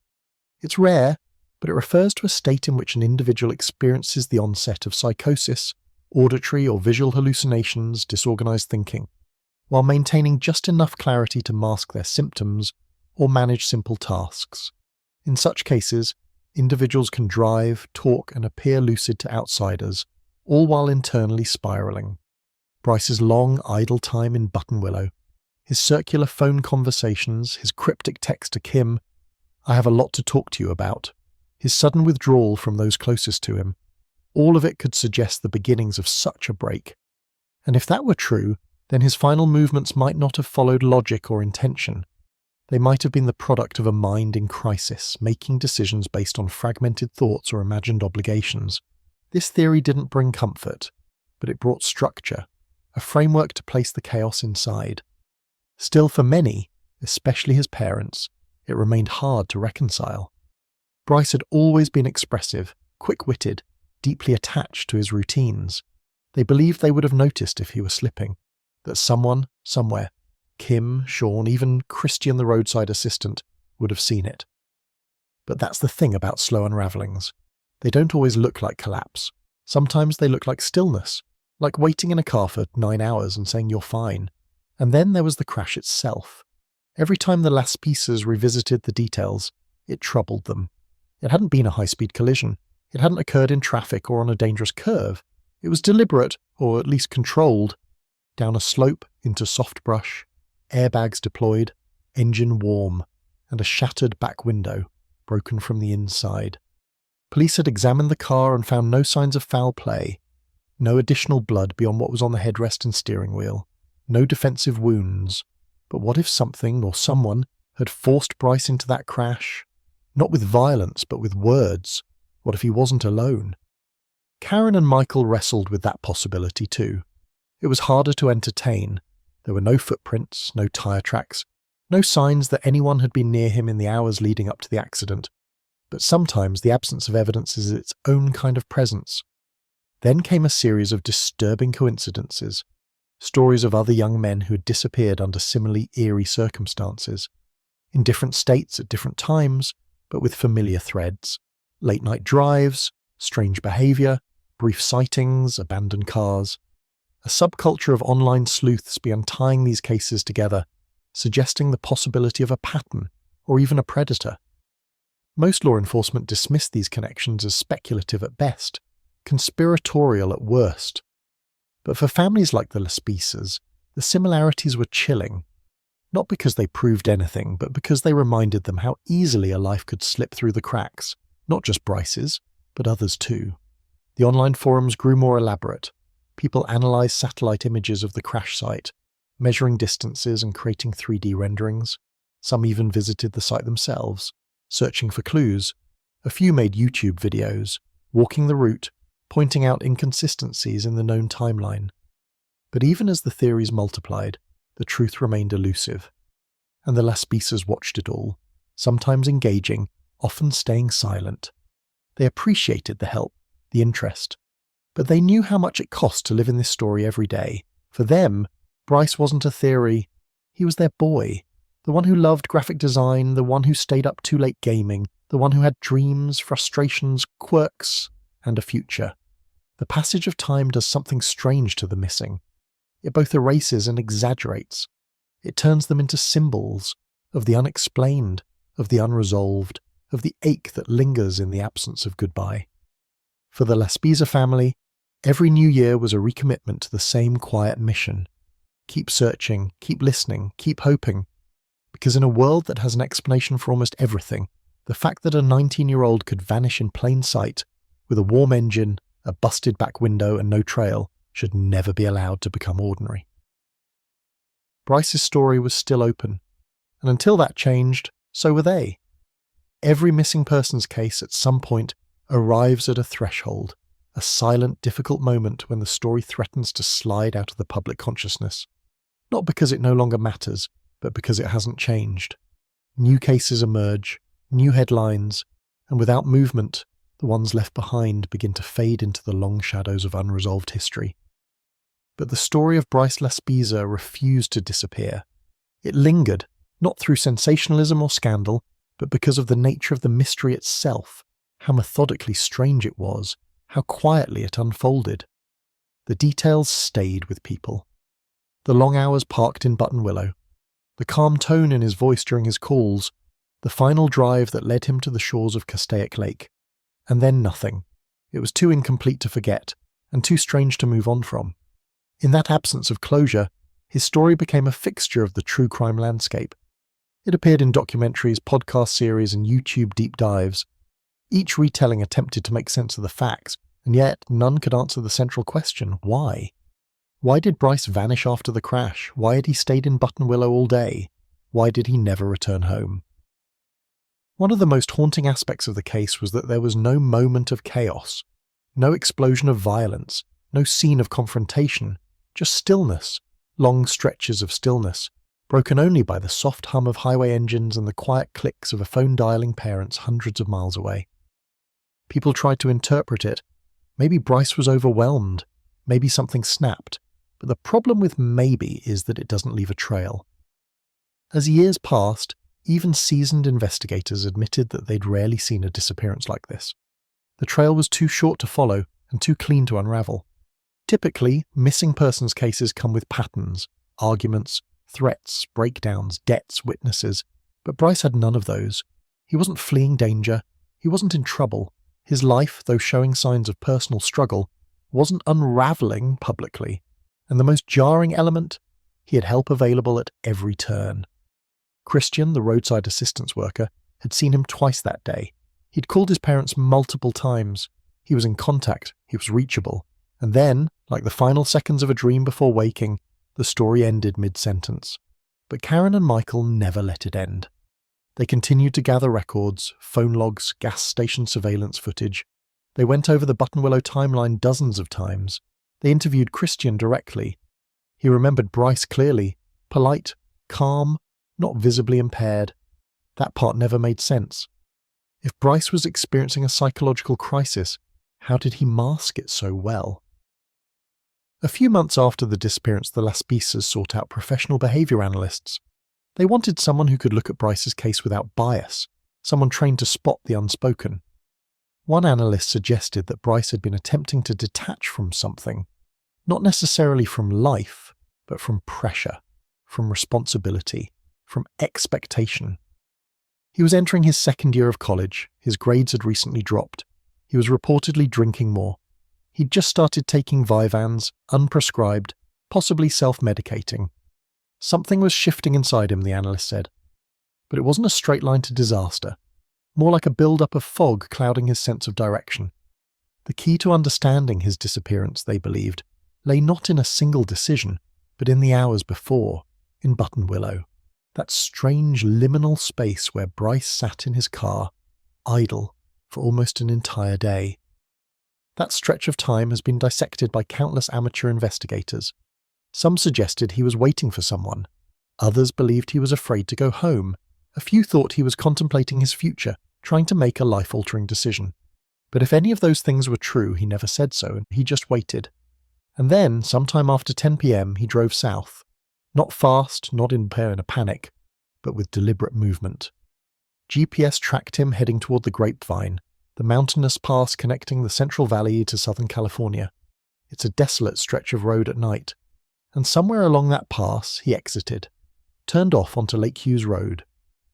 It's rare, but it refers to a state in which an individual experiences the onset of psychosis, auditory or visual hallucinations, disorganised thinking, while maintaining just enough clarity to mask their symptoms or manage simple tasks. In such cases, individuals can drive, talk, and appear lucid to outsiders, all while internally spiralling. Bryce's long, idle time in Buttonwillow, his circular phone conversations, his cryptic text to Kim, "I have a lot to talk to you about," his sudden withdrawal from those closest to him, all of it could suggest the beginnings of such a break. And if that were true, then his final movements might not have followed logic or intention. They might have been the product of a mind in crisis, making decisions based on fragmented thoughts or imagined obligations. This theory didn't bring comfort, but it brought structure, a framework to place the chaos inside. Still, for many, especially his parents, it remained hard to reconcile. Bryce had always been expressive, quick-witted, deeply attached to his routines. They believed they would have noticed if he were slipping, that someone, somewhere, Kim, Sean, even Christian the roadside assistant, would have seen it. But that's the thing about slow unravelings. They don't always look like collapse. Sometimes they look like stillness, like waiting in a car for 9 hours and saying you're fine. And then there was the crash itself. Every time the Laspisas revisited the details, it troubled them. It hadn't been a high-speed collision. It hadn't occurred in traffic or on a dangerous curve. It was deliberate, or at least controlled. Down a slope, into soft brush, airbags deployed, engine warm, and a shattered back window, broken from the inside. Police had examined the car and found no signs of foul play. No additional blood beyond what was on the headrest and steering wheel. No defensive wounds. But what if something or someone had forced Bryce into that crash? Not with violence, but with words. What if he wasn't alone? Karen and Michael wrestled with that possibility too. It was harder to entertain. There were no footprints, no tyre tracks, no signs that anyone had been near him in the hours leading up to the accident. But sometimes the absence of evidence is its own kind of presence. Then came a series of disturbing coincidences. Stories of other young men who had disappeared under similarly eerie circumstances. In different states at different times, but with familiar threads. Late-night drives, strange behaviour, brief sightings, abandoned cars. A subculture of online sleuths began tying these cases together, suggesting the possibility of a pattern, or even a predator. Most law enforcement dismissed these connections as speculative at best, conspiratorial at worst. But for families like the Laspisas, the similarities were chilling. Not because they proved anything, but because they reminded them how easily a life could slip through the cracks, not just Bryce's, but others too. The online forums grew more elaborate. People analysed satellite images of the crash site, measuring distances and creating 3D renderings. Some even visited the site themselves, searching for clues. A few made YouTube videos, walking the route, pointing out inconsistencies in the known timeline. But even as the theories multiplied, the truth remained elusive. And the Laspisas watched it all, sometimes engaging, often staying silent. They appreciated the help, the interest. But they knew how much it cost to live in this story every day. For them, Bryce wasn't a theory. He was their boy. The one who loved graphic design, the one who stayed up too late gaming, the one who had dreams, frustrations, quirks, and a future. The passage of time does something strange to the missing. It both erases and exaggerates. It turns them into symbols of the unexplained, of the unresolved, of the ache that lingers in the absence of goodbye. For the Laspisa family, every new year was a recommitment to the same quiet mission. Keep searching, keep listening, keep hoping. Because in a world that has an explanation for almost everything, the fact that a 19-year-old could vanish in plain sight, with a warm engine, a busted back window and no trail, should never be allowed to become ordinary. Bryce's story was still open, and until that changed, so were they. Every missing persons case at some point arrives at a threshold, a silent, difficult moment when the story threatens to slide out of the public consciousness. Not because it no longer matters, but because it hasn't changed. New cases emerge, new headlines, and without movement, the ones left behind begin to fade into the long shadows of unresolved history. But the story of Bryce Laspisa refused to disappear. It lingered, not through sensationalism or scandal, but because of the nature of the mystery itself, how methodically strange it was, how quietly it unfolded. The details stayed with people. The long hours parked in Button Willow, the calm tone in his voice during his calls, the final drive that led him to the shores of Castaic Lake. And then nothing. It was too incomplete to forget, and too strange to move on from. In that absence of closure, his story became a fixture of the true crime landscape. It appeared in documentaries, podcast series, and YouTube deep dives. Each retelling attempted to make sense of the facts, and yet none could answer the central question, why? Why did Bryce vanish after the crash? Why had he stayed in Button Willow all day? Why did he never return home? One of the most haunting aspects of the case was that there was no moment of chaos, no explosion of violence, no scene of confrontation, just stillness, long stretches of stillness, broken only by the soft hum of highway engines and the quiet clicks of a phone dialing parents hundreds of miles away. People tried to interpret it. Maybe Bryce was overwhelmed, maybe something snapped, but the problem with maybe is that it doesn't leave a trail. As years passed, even seasoned investigators admitted that they'd rarely seen a disappearance like this. The trail was too short to follow and too clean to unravel. Typically, missing persons cases come with patterns, arguments, threats, breakdowns, debts, witnesses, but Bryce had none of those. He wasn't fleeing danger, he wasn't in trouble. His life, though showing signs of personal struggle, wasn't unravelling publicly. And the most jarring element? He had help available at every turn. Christian, the roadside assistance worker, had seen him twice that day. He'd called his parents multiple times. He was in contact, he was reachable. And then, like the final seconds of a dream before waking, the story ended mid-sentence. But Karen and Michael never let it end. They continued to gather records, phone logs, gas station surveillance footage. They went over the Button Willow timeline dozens of times. They interviewed Christian directly. He remembered Bryce clearly, polite, calm, not visibly impaired. That part never made sense. If Bryce was experiencing a psychological crisis, how did he mask it so well? A few months after the disappearance, the Laspisas sought out professional behaviour analysts. They wanted someone who could look at Bryce's case without bias, someone trained to spot the unspoken. One analyst suggested that Bryce had been attempting to detach from something, not necessarily from life, but from pressure, from responsibility, from expectation. He was entering his second year of college, his grades had recently dropped. He was reportedly drinking more. He'd just started taking Vyvanse, unprescribed, possibly self-medicating. Something was shifting inside him, the analyst said. But it wasn't a straight line to disaster, more like a build-up of fog clouding his sense of direction. The key to understanding his disappearance, they believed, lay not in a single decision, but in the hours before, in Button Willow, that strange liminal space where Bryce sat in his car, idle, for almost an entire day. That stretch of time has been dissected by countless amateur investigators. Some suggested he was waiting for someone. Others believed he was afraid to go home. A few thought he was contemplating his future, trying to make a life-altering decision. But if any of those things were true, he never said so, and he just waited. And then, sometime after 10 p.m, he drove south. Not fast, not in a panic, but with deliberate movement. GPS tracked him heading toward the Grapevine, the mountainous pass connecting the Central Valley to Southern California. It's a desolate stretch of road at night. And somewhere along that pass, he exited, turned off onto Lake Hughes Road,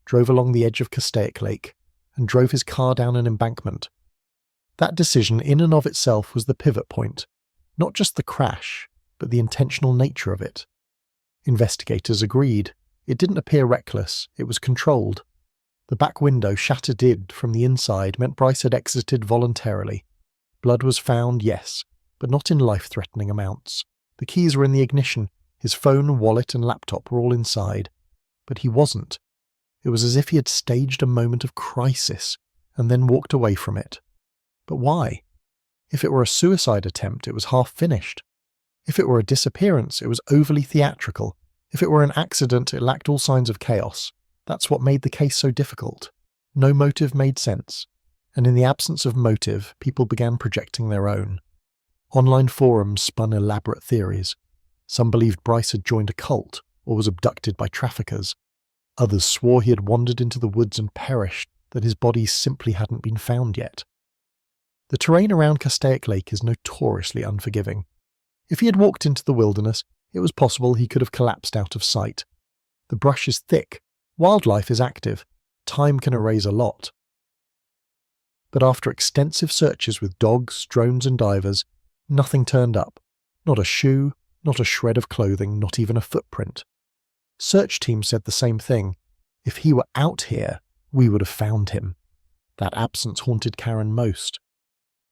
drove along the edge of Castaic Lake, and drove his car down an embankment. That decision in and of itself was the pivot point, not just the crash, but the intentional nature of it. Investigators agreed. It didn't appear reckless, it was controlled. The back window, shattered from the inside, meant Bryce had exited voluntarily. Blood was found, yes, but not in life-threatening amounts. The keys were in the ignition, his phone, wallet and laptop were all inside. But he wasn't. It was as if he had staged a moment of crisis and then walked away from it. But why? If it were a suicide attempt, it was half-finished. If it were a disappearance, it was overly theatrical. If it were an accident, it lacked all signs of chaos. That's what made the case so difficult. No motive made sense. And in the absence of motive, people began projecting their own. Online forums spun elaborate theories. Some believed Bryce had joined a cult or was abducted by traffickers. Others swore he had wandered into the woods and perished, that his body simply hadn't been found yet. The terrain around Castaic Lake is notoriously unforgiving. If he had walked into the wilderness, it was possible he could have collapsed out of sight. The brush is thick, wildlife is active, time can erase a lot. But after extensive searches with dogs, drones and divers, nothing turned up. Not a shoe, not a shred of clothing, not even a footprint. Search teams said the same thing. If he were out here, we would have found him. That absence haunted Karen most.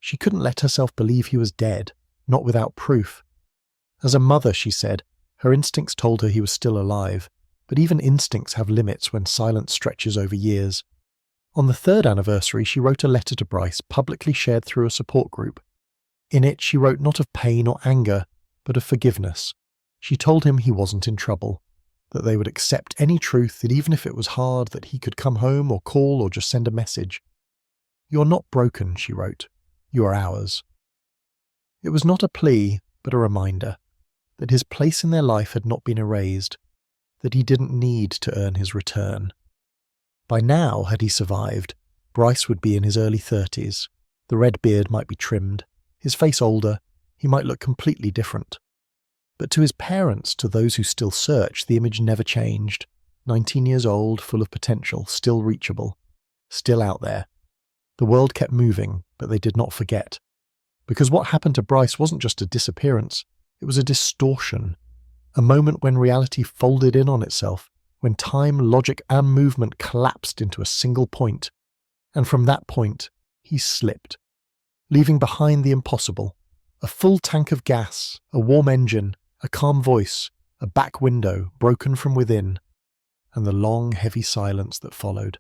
She couldn't let herself believe he was dead, not without proof. As a mother, she said, her instincts told her he was still alive, but even instincts have limits when silence stretches over years. On the 3rd anniversary, she wrote a letter to Bryce, publicly shared through a support group. In it, she wrote not of pain or anger, but of forgiveness. She told him he wasn't in trouble, that they would accept any truth, that even if it was hard, that he could come home or call or just send a message. "You're not broken," she wrote. "You are ours." It was not a plea, but a reminder that his place in their life had not been erased, that he didn't need to earn his return. By now, had he survived, Bryce would be in his early 30s. The red beard might be trimmed, his face older, he might look completely different. But to his parents, to those who still search, the image never changed. 19 years old, full of potential, still reachable, still out there. The world kept moving, but they did not forget. Because what happened to Bryce wasn't just a disappearance, it was a distortion. A moment when reality folded in on itself, when time, logic, and movement collapsed into a single point. And from that point, he slipped, leaving behind the impossible. A full tank of gas, a warm engine, a calm voice, a back window broken from within, and the long, heavy silence that followed.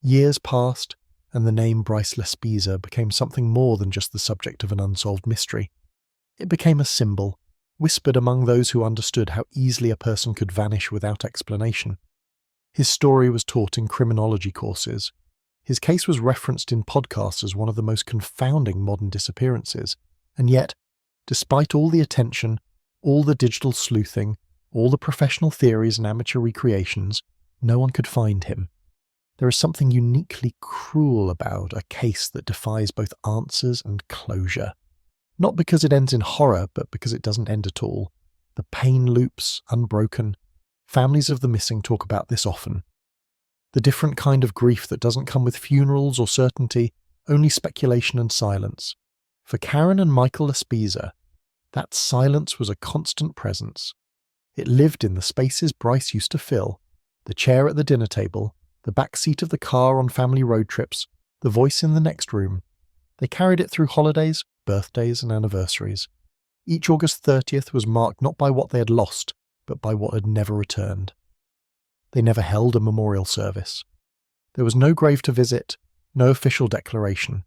Years passed, and the name Bryce Laspisa became something more than just the subject of an unsolved mystery. It became a symbol, whispered among those who understood how easily a person could vanish without explanation. His story was taught in criminology courses. His case was referenced in podcasts as one of the most confounding modern disappearances, and yet, despite all the attention, all the digital sleuthing, all the professional theories and amateur recreations, no one could find him. There is something uniquely cruel about a case that defies both answers and closure. Not because it ends in horror, but because it doesn't end at all. The pain loops, unbroken. Families of the missing talk about this often. The different kind of grief that doesn't come with funerals or certainty, only speculation and silence. For Karen and Michael Laspisa, that silence was a constant presence. It lived in the spaces Bryce used to fill, the chair at the dinner table, the back seat of the car on family road trips, the voice in the next room. They carried it through holidays, birthdays, and anniversaries. Each August 30th was marked not by what they had lost, but by what had never returned. They never held a memorial service. There was no grave to visit, no official declaration.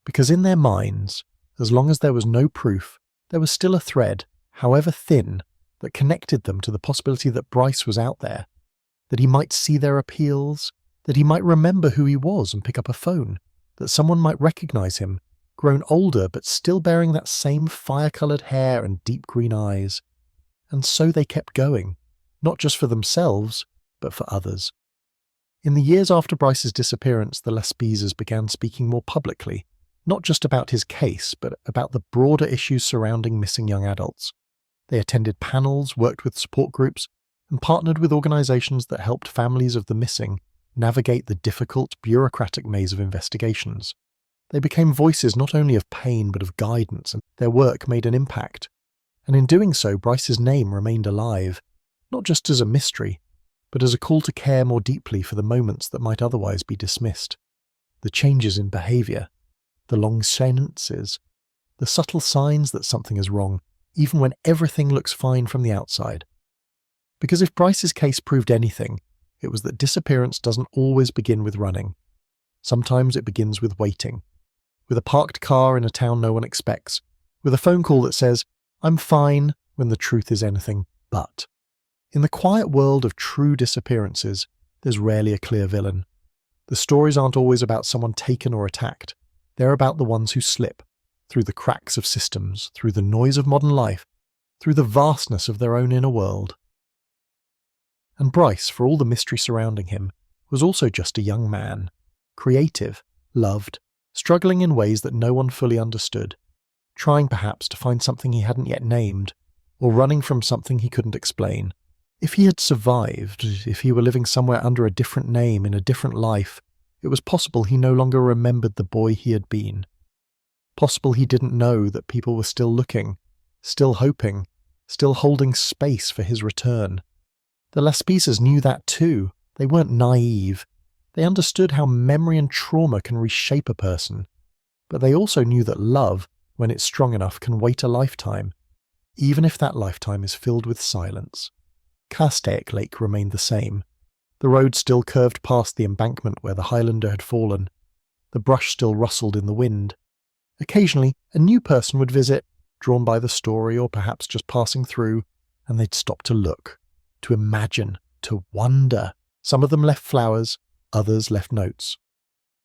Because in their minds, as long as there was no proof, there was still a thread, however thin, that connected them to the possibility that Bryce was out there, that he might see their appeals, that he might remember who he was and pick up a phone, that someone might recognize him, grown older but still bearing that same fire-coloured hair and deep green eyes. And so they kept going, not just for themselves, but for others. In the years after Bryce's disappearance, the Laspisas began speaking more publicly, not just about his case, but about the broader issues surrounding missing young adults. They attended panels, worked with support groups, and partnered with organisations that helped families of the missing navigate the difficult, bureaucratic maze of investigations. They became voices not only of pain but of guidance, and their work made an impact. And in doing so, Bryce's name remained alive, not just as a mystery, but as a call to care more deeply for the moments that might otherwise be dismissed. The changes in behaviour, the long sentences, the subtle signs that something is wrong, even when everything looks fine from the outside. Because if Bryce's case proved anything, it was that disappearance doesn't always begin with running. Sometimes it begins with waiting, with a parked car in a town no one expects, with a phone call that says, "I'm fine," when the truth is anything but. In the quiet world of true disappearances, there's rarely a clear villain. The stories aren't always about someone taken or attacked. They're about the ones who slip, through the cracks of systems, through the noise of modern life, through the vastness of their own inner world. And Bryce, for all the mystery surrounding him, was also just a young man, creative, loved, struggling in ways that no one fully understood, trying perhaps to find something he hadn't yet named, or running from something he couldn't explain. If he had survived, if he were living somewhere under a different name in a different life, it was possible he no longer remembered the boy he had been. Possible he didn't know that people were still looking, still hoping, still holding space for his return. The Laspisas knew that too. They weren't naive. They understood how memory and trauma can reshape a person. But they also knew that love, when it's strong enough, can wait a lifetime. even if that lifetime is filled with silence. Castaic Lake remained the same. The road still curved past the embankment where the Highlander had fallen. The brush still rustled in the wind. Occasionally, a new person would visit, drawn by the story or perhaps just passing through, and they'd stop to look, to imagine, to wonder. Some of them left flowers, others left notes.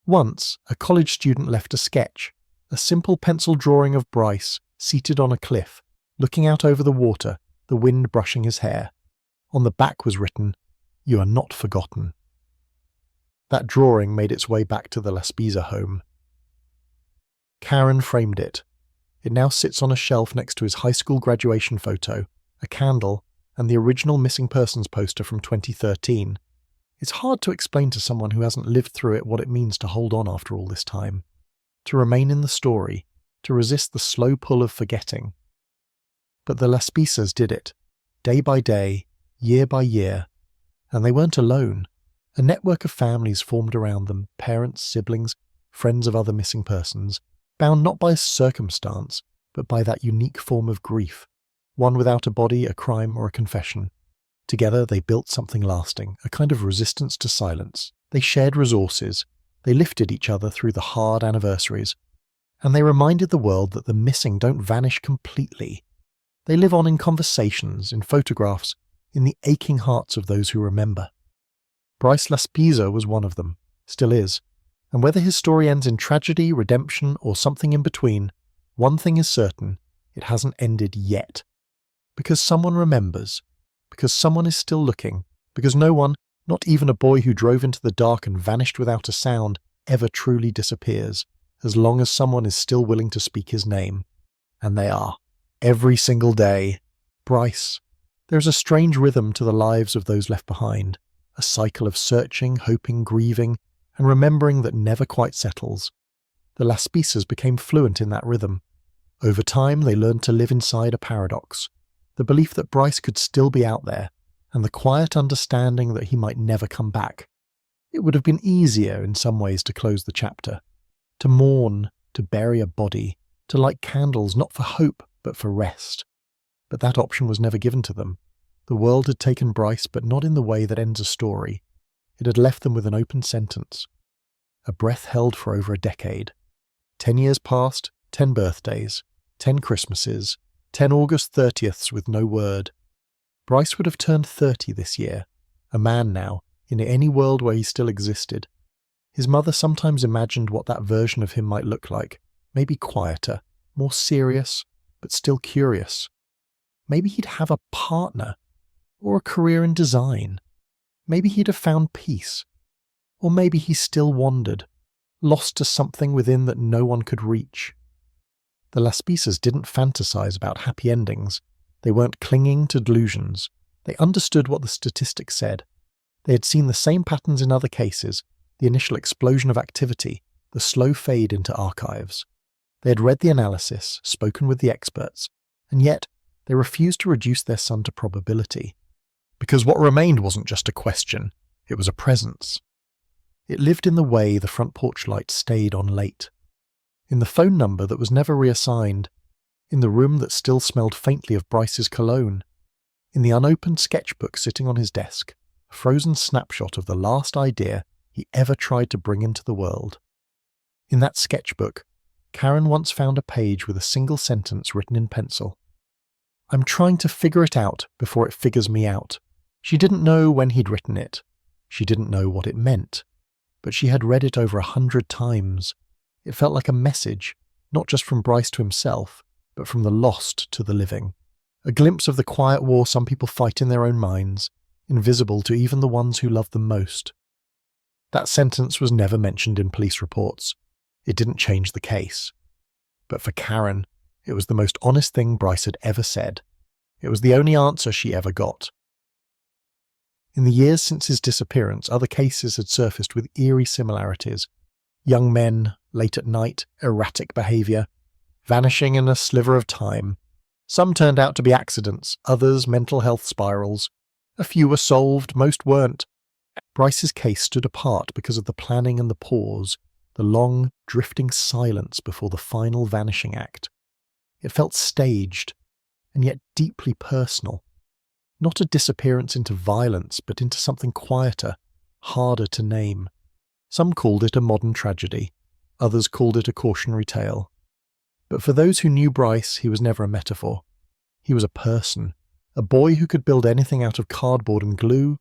Once, a college student left a sketch, a simple pencil drawing of Bryce seated on a cliff, looking out over the water, the wind brushing his hair. On the back was written, "You are not forgotten." That drawing made its way back to the Laspisa home. Karen framed it. It now sits on a shelf next to his high school graduation photo, a candle, and the original missing persons poster from 2013. It's hard to explain to someone who hasn't lived through it what it means to hold on after all this time, to remain in the story, to resist the slow pull of forgetting. But the Laspisas did it, day by day, year by year, and they weren't alone. A network of families formed around them, parents, siblings, friends of other missing persons, bound not by circumstance, but by that unique form of grief, one without a body, a crime, or a confession. Together they built something lasting, a kind of resistance to silence. They shared resources, they lifted each other through the hard anniversaries, and they reminded the world that the missing don't vanish completely. They live on in conversations, in photographs, in the aching hearts of those who remember. Bryce Laspisa was one of them, still is, and whether his story ends in tragedy, redemption, or something in between, one thing is certain, it hasn't ended yet. Because someone remembers, because someone is still looking, because no one, not even a boy who drove into the dark and vanished without a sound, ever truly disappears, as long as someone is still willing to speak his name. And they are. Every single day. Bryce. There's a strange rhythm to the lives of those left behind, a cycle of searching, hoping, grieving, and remembering that never quite settles. The Laspisas became fluent in that rhythm. Over time, they learned to live inside a paradox, the belief that Bryce could still be out there, and the quiet understanding that he might never come back. It would have been easier in some ways to close the chapter, to mourn, to bury a body, to light candles not for hope but for rest. But that option was never given to them. The world had taken Bryce, but not in the way that ends a story. It had left them with an open sentence. A breath held for over a decade. 10 years passed, 10 birthdays, 10 Christmases, 10 August 30ths with no word. Bryce would have turned 30 this year, a man now, in any world where he still existed. His mother sometimes imagined what that version of him might look like, maybe quieter, more serious, but still curious. Maybe he'd have a partner, or a career in design. Maybe he'd have found peace. Or maybe he still wandered, lost to something within that no one could reach. The Laspisas didn't fantasize about happy endings. They weren't clinging to delusions. They understood what the statistics said. They had seen the same patterns in other cases, the initial explosion of activity, the slow fade into archives. They had read the analysis, spoken with the experts, and yet they refused to reduce their son to probability. Because what remained wasn't just a question, it was a presence. It lived in the way the front porch light stayed on late, in the phone number that was never reassigned, in the room that still smelled faintly of Bryce's cologne, in the unopened sketchbook sitting on his desk, a frozen snapshot of the last idea he ever tried to bring into the world. In that sketchbook, Karen once found a page with a single sentence written in pencil. "I'm trying to figure it out before it figures me out." She didn't know when he'd written it. She didn't know what it meant. But she had read it over 100 times. It felt like a message, not just from Bryce to himself, but from the lost to the living. A glimpse of the quiet war some people fight in their own minds, invisible to even the ones who love them most. That sentence was never mentioned in police reports. It didn't change the case. But for Karen, it was the most honest thing Bryce had ever said. It was the only answer she ever got. In the years since his disappearance, other cases had surfaced with eerie similarities. Young men, late at night, erratic behaviour, vanishing in a sliver of time. Some turned out to be accidents, others mental health spirals. A few were solved, most weren't. Bryce's case stood apart because of the planning and the pause, the long, drifting silence before the final vanishing act. It felt staged. and yet deeply personal. Not a disappearance into violence, but into something quieter, harder to name. Some called it a modern tragedy, others called it a cautionary tale. But for those who knew Bryce, he was never a metaphor. He was a person, a boy who could build anything out of cardboard and glue,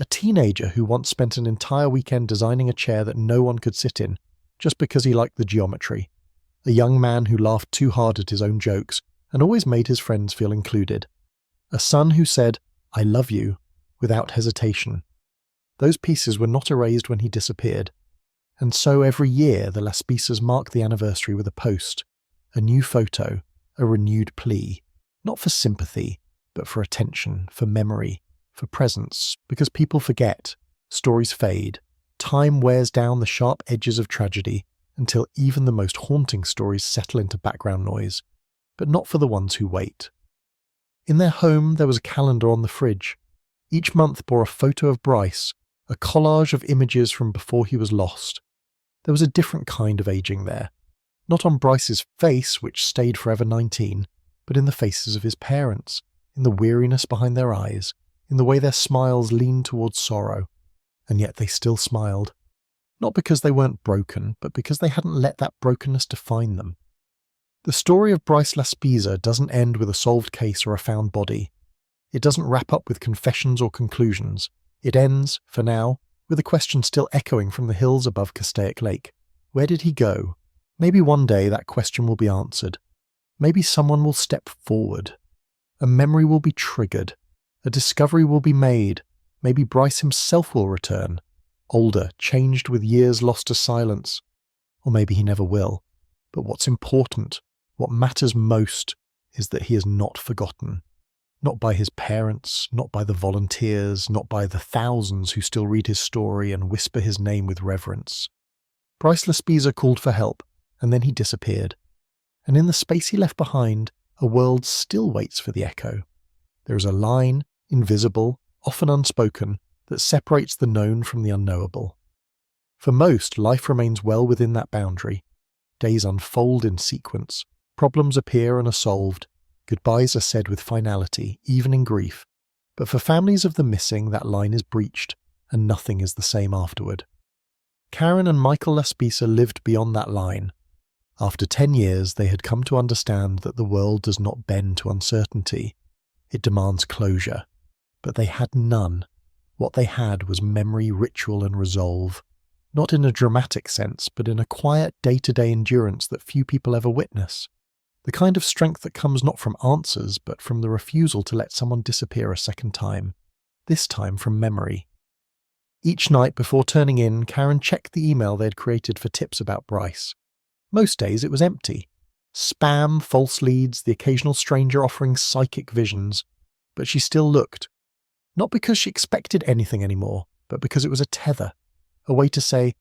a teenager who once spent an entire weekend designing a chair that no one could sit in, just because he liked the geometry, a young man who laughed too hard at his own jokes and always made his friends feel included, a son who said, "I love you," without hesitation. Those pieces were not erased when he disappeared, and so every year the Laspisas mark the anniversary with a post, a new photo, a renewed plea, not for sympathy, but for attention, for memory, for presence, because people forget, stories fade, time wears down the sharp edges of tragedy until even the most haunting stories settle into background noise, but not for the ones who wait. In their home there was a calendar on the fridge. Each month bore a photo of Bryce, a collage of images from before he was lost. There was a different kind of aging there, not on Bryce's face, which stayed forever 19, but in the faces of his parents, in the weariness behind their eyes, in the way their smiles leaned towards sorrow, and yet they still smiled. Not because they weren't broken, but because they hadn't let that brokenness define them. The story of Bryce Laspisa doesn't end with a solved case or a found body. It doesn't wrap up with confessions or conclusions. It ends, for now, with a question still echoing from the hills above Castaic Lake. Where did he go? Maybe one day that question will be answered. Maybe someone will step forward. A memory will be triggered. A discovery will be made. Maybe Bryce himself will return. Older, changed with years lost to silence. Or maybe he never will. But what's important, what matters most, is that he is not forgotten. Not by his parents, not by the volunteers, not by the thousands who still read his story and whisper his name with reverence. Bryce Laspisa called for help, and then he disappeared. And in the space he left behind, a world still waits for the echo. There is a line, invisible, often unspoken, that separates the known from the unknowable. For most, life remains well within that boundary. Days unfold in sequence, problems appear and are solved, goodbyes are said with finality, even in grief. But for families of the missing, that line is breached, and nothing is the same afterward. Karen and Michael Laspisa lived beyond that line. After 10 years, they had come to understand that the world does not bend to uncertainty. It demands closure. But they had none. What they had was memory, ritual, and resolve. Not in a dramatic sense, but in a quiet day-to-day endurance that few people ever witness. The kind of strength that comes not from answers, but from the refusal to let someone disappear a second time. This time from memory. Each night before turning in, Karen checked the email they had created for tips about Bryce. Most days it was empty. Spam, false leads, the occasional stranger offering psychic visions. But she still looked. Not because she expected anything anymore, but because it was a tether. A way to say,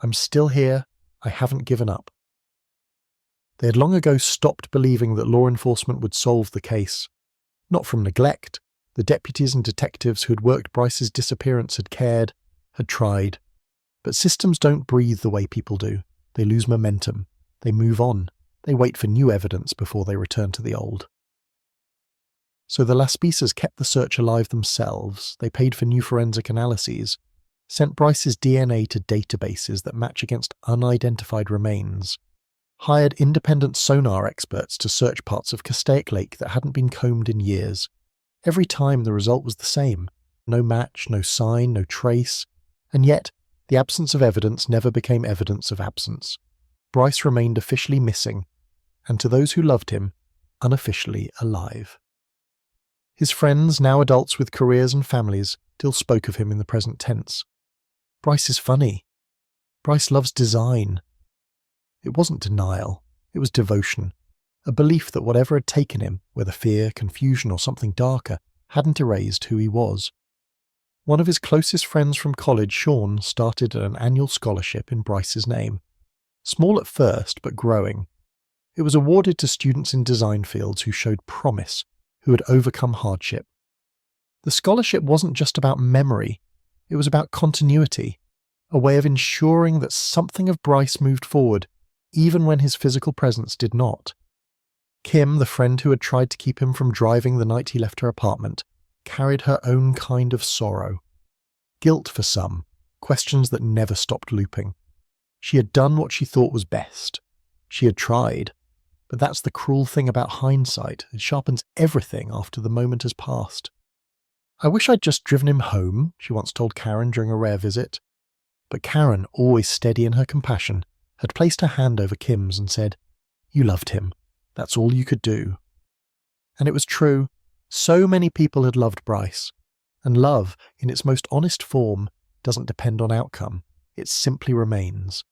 I'm still here, I haven't given up. They had long ago stopped believing that law enforcement would solve the case. Not from neglect. The deputies and detectives who had worked Bryce's disappearance had cared, had tried. But systems don't breathe the way people do. They lose momentum. They move on. They wait for new evidence before they return to the old. So the Laspisas kept the search alive themselves. They paid for new forensic analyses, sent Bryce's DNA to databases that match against unidentified remains, hired independent sonar experts to search parts of Castaic Lake that hadn't been combed in years. Every time the result was the same. No match, no sign, no trace. And yet, the absence of evidence never became evidence of absence. Bryce remained officially missing, and to those who loved him, unofficially alive. His friends, now adults with careers and families, still spoke of him in the present tense. Bryce is funny. Bryce loves design. It wasn't denial, it was devotion, a belief that whatever had taken him, whether fear, confusion or something darker, hadn't erased who he was. One of his closest friends from college, Sean, started an annual scholarship in Bryce's name. Small at first, but growing. It was awarded to students in design fields who showed promise, who had overcome hardship. The scholarship wasn't just about memory, it was about continuity, a way of ensuring that something of Bryce moved forward, even when his physical presence did not. Kim, the friend who had tried to keep him from driving the night he left her apartment, carried her own kind of sorrow. Guilt for some, questions that never stopped looping. She had done what she thought was best. She had tried. But that's the cruel thing about hindsight. It sharpens everything after the moment has passed. "I wish I'd just driven him home," she once told Karen during a rare visit. But Karen, always steady in her compassion, had placed her hand over Kim's and said, "You loved him. That's all you could do." And it was true. So many people had loved Bryce. And love, in its most honest form, doesn't depend on outcome. It simply remains.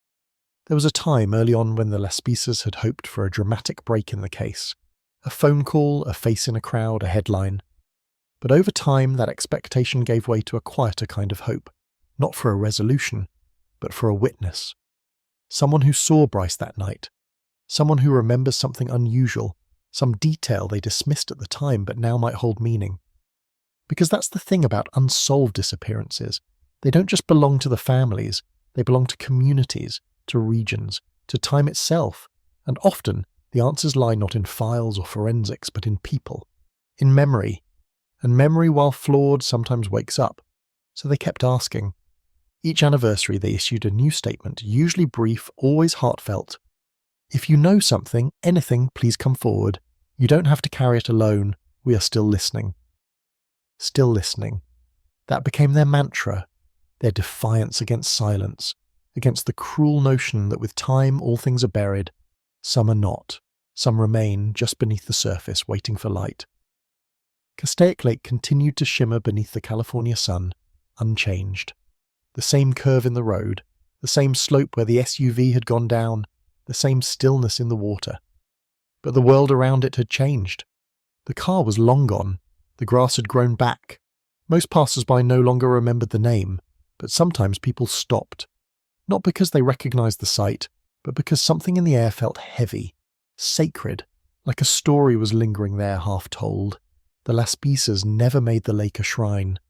There was a time early on when the Laspisas had hoped for a dramatic break in the case. A phone call, a face in a crowd, a headline. But over time, that expectation gave way to a quieter kind of hope. Not for a resolution, but for a witness. Someone who saw Bryce that night. Someone who remembers something unusual, some detail they dismissed at the time but now might hold meaning. Because that's the thing about unsolved disappearances. They don't just belong to the families, they belong to communities, to regions, to time itself, and often the answers lie not in files or forensics but in people, in memory. And memory, while flawed, sometimes wakes up. So they kept asking. Each anniversary they issued a new statement, usually brief, always heartfelt. "If you know something, anything, please come forward. You don't have to carry it alone. We are still listening." Still listening. That became their mantra, their defiance against silence, against the cruel notion that with time all things are buried. Some are not. Some remain just beneath the surface, waiting for light. Castaic Lake continued to shimmer beneath the California sun, unchanged. The same curve in the road, the same slope where the SUV had gone down, the same stillness in the water. But the world around it had changed. The car was long gone. The grass had grown back. Most passers-by no longer remembered the name, but sometimes people stopped. Not because they recognized the sight, but because something in the air felt heavy, sacred, like a story was lingering there half told. The Laspisas never made the lake a shrine,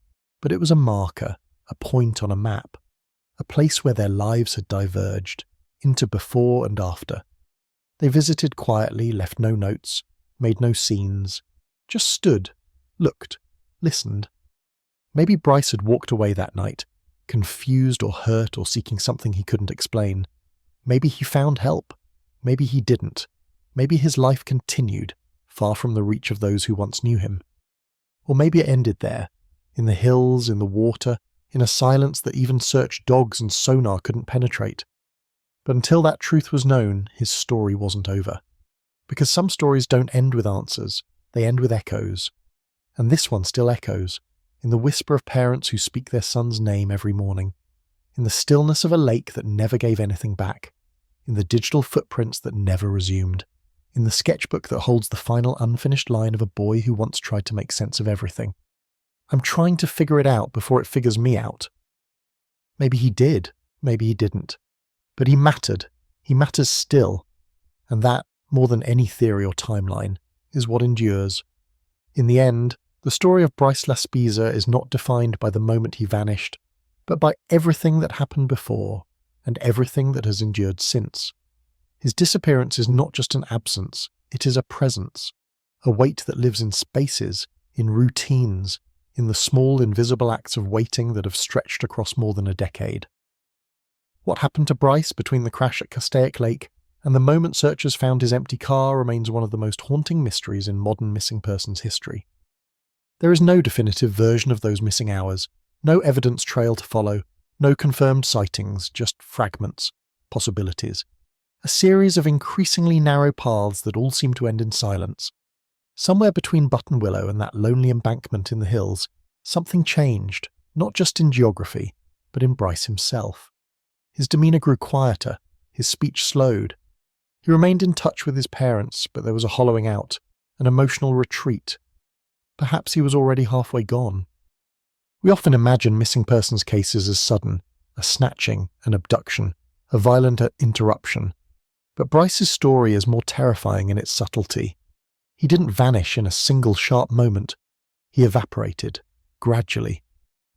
but it was a marker, a point on a map, a place where their lives had diverged, into before and after. They visited quietly, left no notes, made no scenes, just stood, looked, listened. Maybe Bryce had walked away that night, confused or hurt or seeking something he couldn't explain. Maybe he found help. Maybe he didn't. Maybe his life continued, far from the reach of those who once knew him. Or maybe it ended there, in the hills, in the water, in a silence that even searched dogs and sonar couldn't penetrate. But until that truth was known, his story wasn't over. Because some stories don't end with answers, they end with echoes. And this one still echoes, in the whisper of parents who speak their son's name every morning, in the stillness of a lake that never gave anything back, in the digital footprints that never resumed, in the sketchbook that holds the final unfinished line of a boy who once tried to make sense of everything. I'm trying to figure it out before it figures me out. Maybe he did, maybe he didn't. But he mattered. He matters still. And that, more than any theory or timeline, is what endures. In the end, the story of Bryce Laspisa is not defined by the moment he vanished, but by everything that happened before and everything that has endured since. His disappearance is not just an absence, it is a presence, a weight that lives in spaces, in routines, in the small invisible acts of waiting that have stretched across more than a decade. What happened to Bryce between the crash at Castaic Lake and the moment searchers found his empty car remains one of the most haunting mysteries in modern missing persons history. There is no definitive version of those missing hours, no evidence trail to follow, no confirmed sightings, just fragments, possibilities. A series of increasingly narrow paths that all seem to end in silence. Somewhere between Button Willow and that lonely embankment in the hills, something changed, not just in geography, but in Bryce himself. His demeanour grew quieter, his speech slowed. He remained in touch with his parents, but there was a hollowing out, an emotional retreat. Perhaps he was already halfway gone. We often imagine missing persons cases as sudden, a snatching, an abduction, a violent interruption. But Bryce's story is more terrifying in its subtlety. He didn't vanish in a single sharp moment. He evaporated, gradually,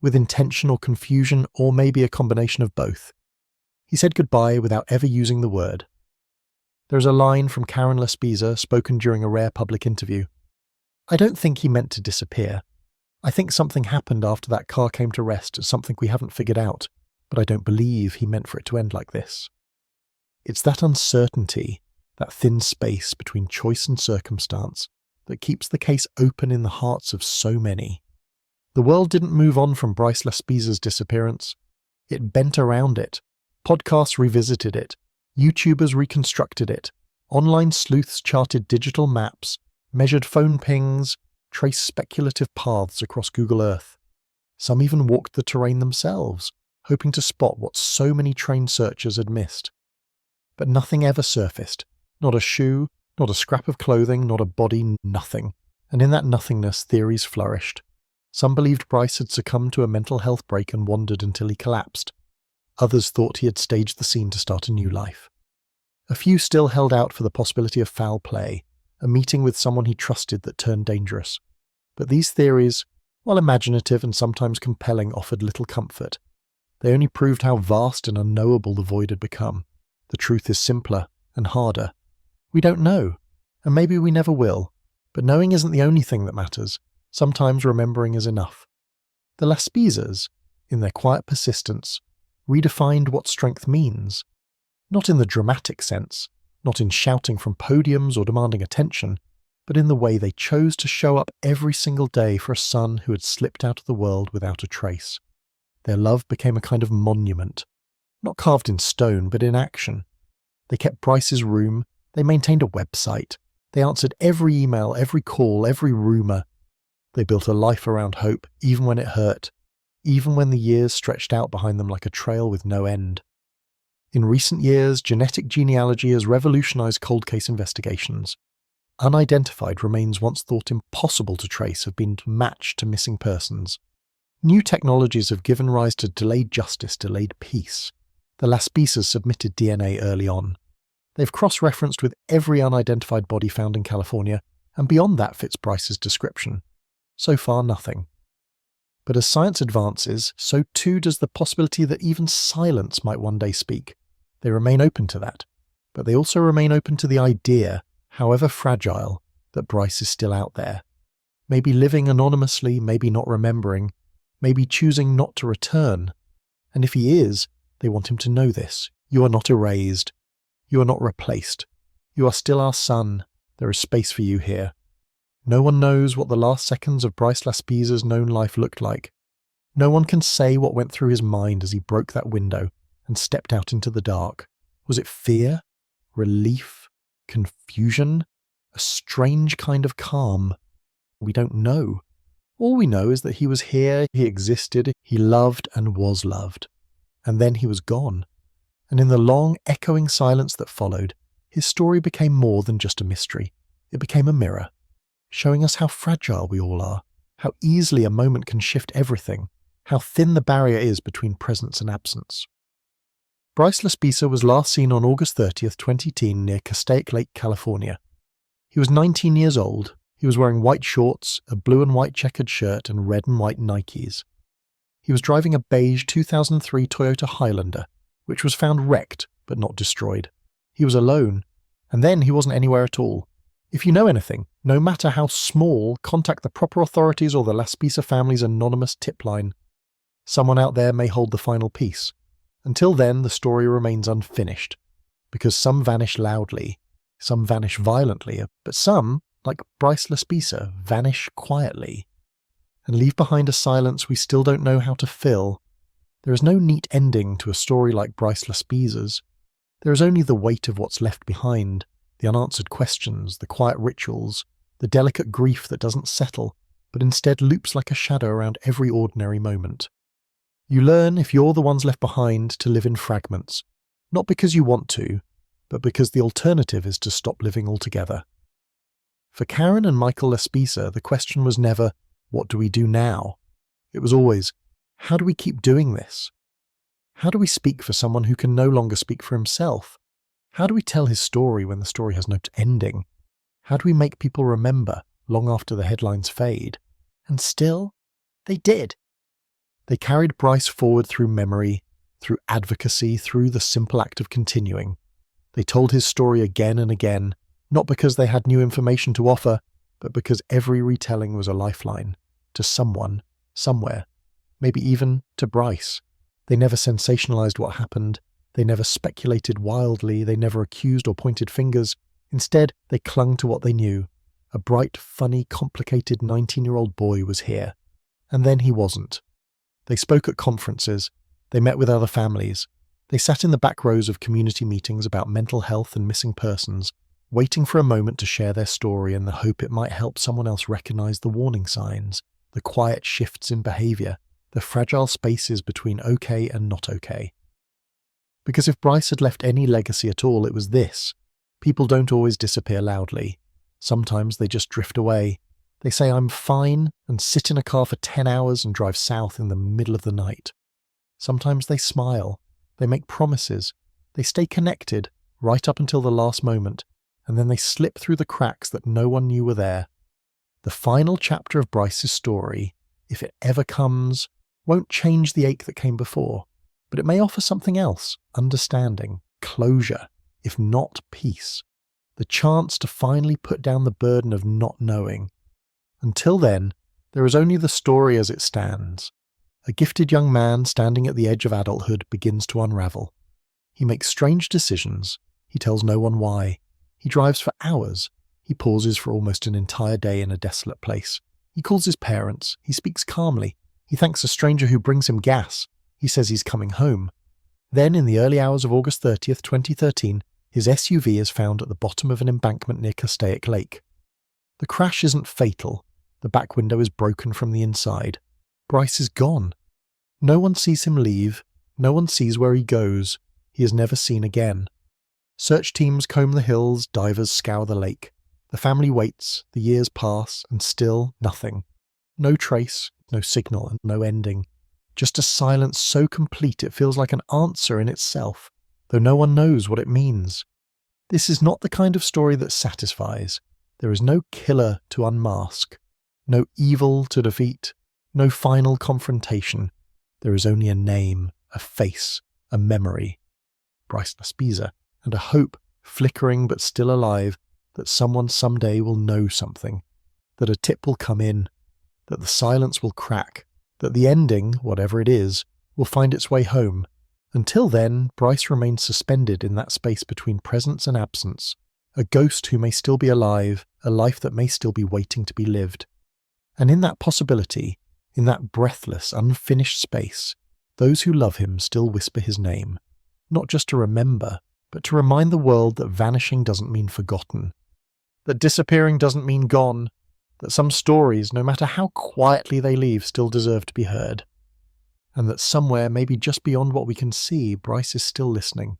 with intention or confusion, or maybe a combination of both. He said goodbye without ever using the word. There's a line from Karen Laspisa spoken during a rare public interview. "I don't think he meant to disappear. I think something happened after that car came to rest, something we haven't figured out, but I don't believe he meant for it to end like this." It's that uncertainty, that thin space between choice and circumstance, that keeps the case open in the hearts of so many. The world didn't move on from Bryce Laspisa's disappearance. It bent around it. Podcasts revisited it. YouTubers reconstructed it. Online sleuths charted digital maps, measured phone pings, traced speculative paths across Google Earth. Some even walked the terrain themselves, hoping to spot what so many trained searchers had missed. But nothing ever surfaced. Not a shoe, not a scrap of clothing, not a body, nothing. And in that nothingness, theories flourished. Some believed Bryce had succumbed to a mental health break and wandered until he collapsed. Others thought he had staged the scene to start a new life. A few still held out for the possibility of foul play, a meeting with someone he trusted that turned dangerous. But these theories, while imaginative and sometimes compelling, offered little comfort. They only proved how vast and unknowable the void had become. The truth is simpler and harder. We don't know, and maybe we never will, but knowing isn't the only thing that matters. Sometimes remembering is enough. The Laspisas, in their quiet persistence, redefined what strength means. Not in the dramatic sense, not in shouting from podiums or demanding attention, but in the way they chose to show up every single day for a son who had slipped out of the world without a trace. Their love became a kind of monument, not carved in stone, but in action. They kept Bryce's room, they maintained a website, they answered every email, every call, every rumour. They built a life around hope, even when it hurt, even when the years stretched out behind them like a trail with no end. In recent years, genetic genealogy has revolutionized cold case investigations. Unidentified remains once thought impossible to trace have been matched to missing persons. New technologies have given rise to delayed justice, delayed peace. The Laspisas submitted DNA early on. They've cross-referenced with every unidentified body found in California, and beyond that fits Bryce's description. So far, nothing. But as science advances, so too does the possibility that even silence might one day speak. They remain open to that, but they also remain open to the idea, however fragile, that Bryce is still out there. Maybe living anonymously, maybe not remembering, maybe choosing not to return. And if he is, they want him to know this. You are not erased. You are not replaced. You are still our son. There is space for you here. No one knows what the last seconds of Bryce Laspisa's known life looked like. No one can say what went through his mind as he broke that window and stepped out into the dark. Was it fear? Relief? Confusion? A strange kind of calm? We don't know. All we know is that he was here, he existed, he loved and was loved. And then he was gone. And in the long, echoing silence that followed, his story became more than just a mystery. It became a mirror, showing us how fragile we all are, how easily a moment can shift everything, how thin the barrier is between presence and absence. Bryce Laspisa was last seen on August 30th, 2010 near Castaic Lake, California. He was 19 years old. He was wearing white shorts, a blue and white checkered shirt and red and white Nikes. He was driving a beige 2003 Toyota Highlander, which was found wrecked but not destroyed. He was alone, and then he wasn't anywhere at all. If you know anything, no matter how small, contact the proper authorities or the Laspisa family's anonymous tip line. Someone out there may hold the final piece. Until then, the story remains unfinished, because some vanish loudly, some vanish violently, but some, like Bryce Laspisa, vanish quietly, and leave behind a silence we still don't know how to fill. There is no neat ending to a story like Bryce Laspisa's. There is only the weight of what's left behind, the unanswered questions, the quiet rituals, the delicate grief that doesn't settle, but instead loops like a shadow around every ordinary moment. You learn, if you're the ones left behind, to live in fragments, not because you want to, but because the alternative is to stop living altogether. For Karen and Michael Laspisa, the question was never, what do we do now? It was always, how do we keep doing this? How do we speak for someone who can no longer speak for himself? How do we tell his story when the story has no ending? How do we make people remember long after the headlines fade? And still, they did. They carried Bryce forward through memory, through advocacy, through the simple act of continuing. They told his story again and again, not because they had new information to offer, but because every retelling was a lifeline to someone, somewhere, maybe even to Bryce. They never sensationalized what happened. They never speculated wildly. They never accused or pointed fingers. Instead, they clung to what they knew. A bright, funny, complicated 19-year-old boy was here. And then he wasn't. They spoke at conferences. They met with other families. They sat in the back rows of community meetings about mental health and missing persons, waiting for a moment to share their story in the hope it might help someone else recognize the warning signs, the quiet shifts in behavior, the fragile spaces between okay and not okay. Because if Bryce had left any legacy at all, it was this. People don't always disappear loudly. Sometimes they just drift away. They say, "I'm fine," and sit in a car for 10 hours and drive south in the middle of the night. Sometimes they smile. They make promises. They stay connected right up until the last moment, and then they slip through the cracks that no one knew were there. The final chapter of Bryce's story, if it ever comes, won't change the ache that came before, but it may offer something else: understanding, closure, if not peace, the chance to finally put down the burden of not knowing. Until then, there is only the story as it stands. A gifted young man standing at the edge of adulthood begins to unravel. He makes strange decisions. He tells no one why. He drives for hours. He pauses for almost an entire day in a desolate place. He calls his parents. He speaks calmly. He thanks a stranger who brings him gas. He says he's coming home. Then, in the early hours of August 30th, 2013, his SUV is found at the bottom of an embankment near Castaic Lake. The crash isn't fatal. The back window is broken from the inside. Bryce is gone. No one sees him leave. No one sees where he goes. He is never seen again. Search teams comb the hills, divers scour the lake. The family waits, the years pass, and still nothing. No trace, no signal, and no ending. Just a silence so complete it feels like an answer in itself, though no one knows what it means. This is not the kind of story that satisfies. There is no killer to unmask, no evil to defeat, no final confrontation. There is only a name, a face, a memory. Bryce Laspisa, and a hope, flickering but still alive, that someone someday will know something, that a tip will come in, that the silence will crack, that the ending, whatever it is, will find its way home. Until then, Bryce remains suspended in that space between presence and absence, a ghost who may still be alive, a life that may still be waiting to be lived. And in that possibility, in that breathless, unfinished space, those who love him still whisper his name, not just to remember, but to remind the world that vanishing doesn't mean forgotten, that disappearing doesn't mean gone, that some stories, no matter how quietly they leave, still deserve to be heard, and that somewhere, maybe just beyond what we can see, Bryce is still listening,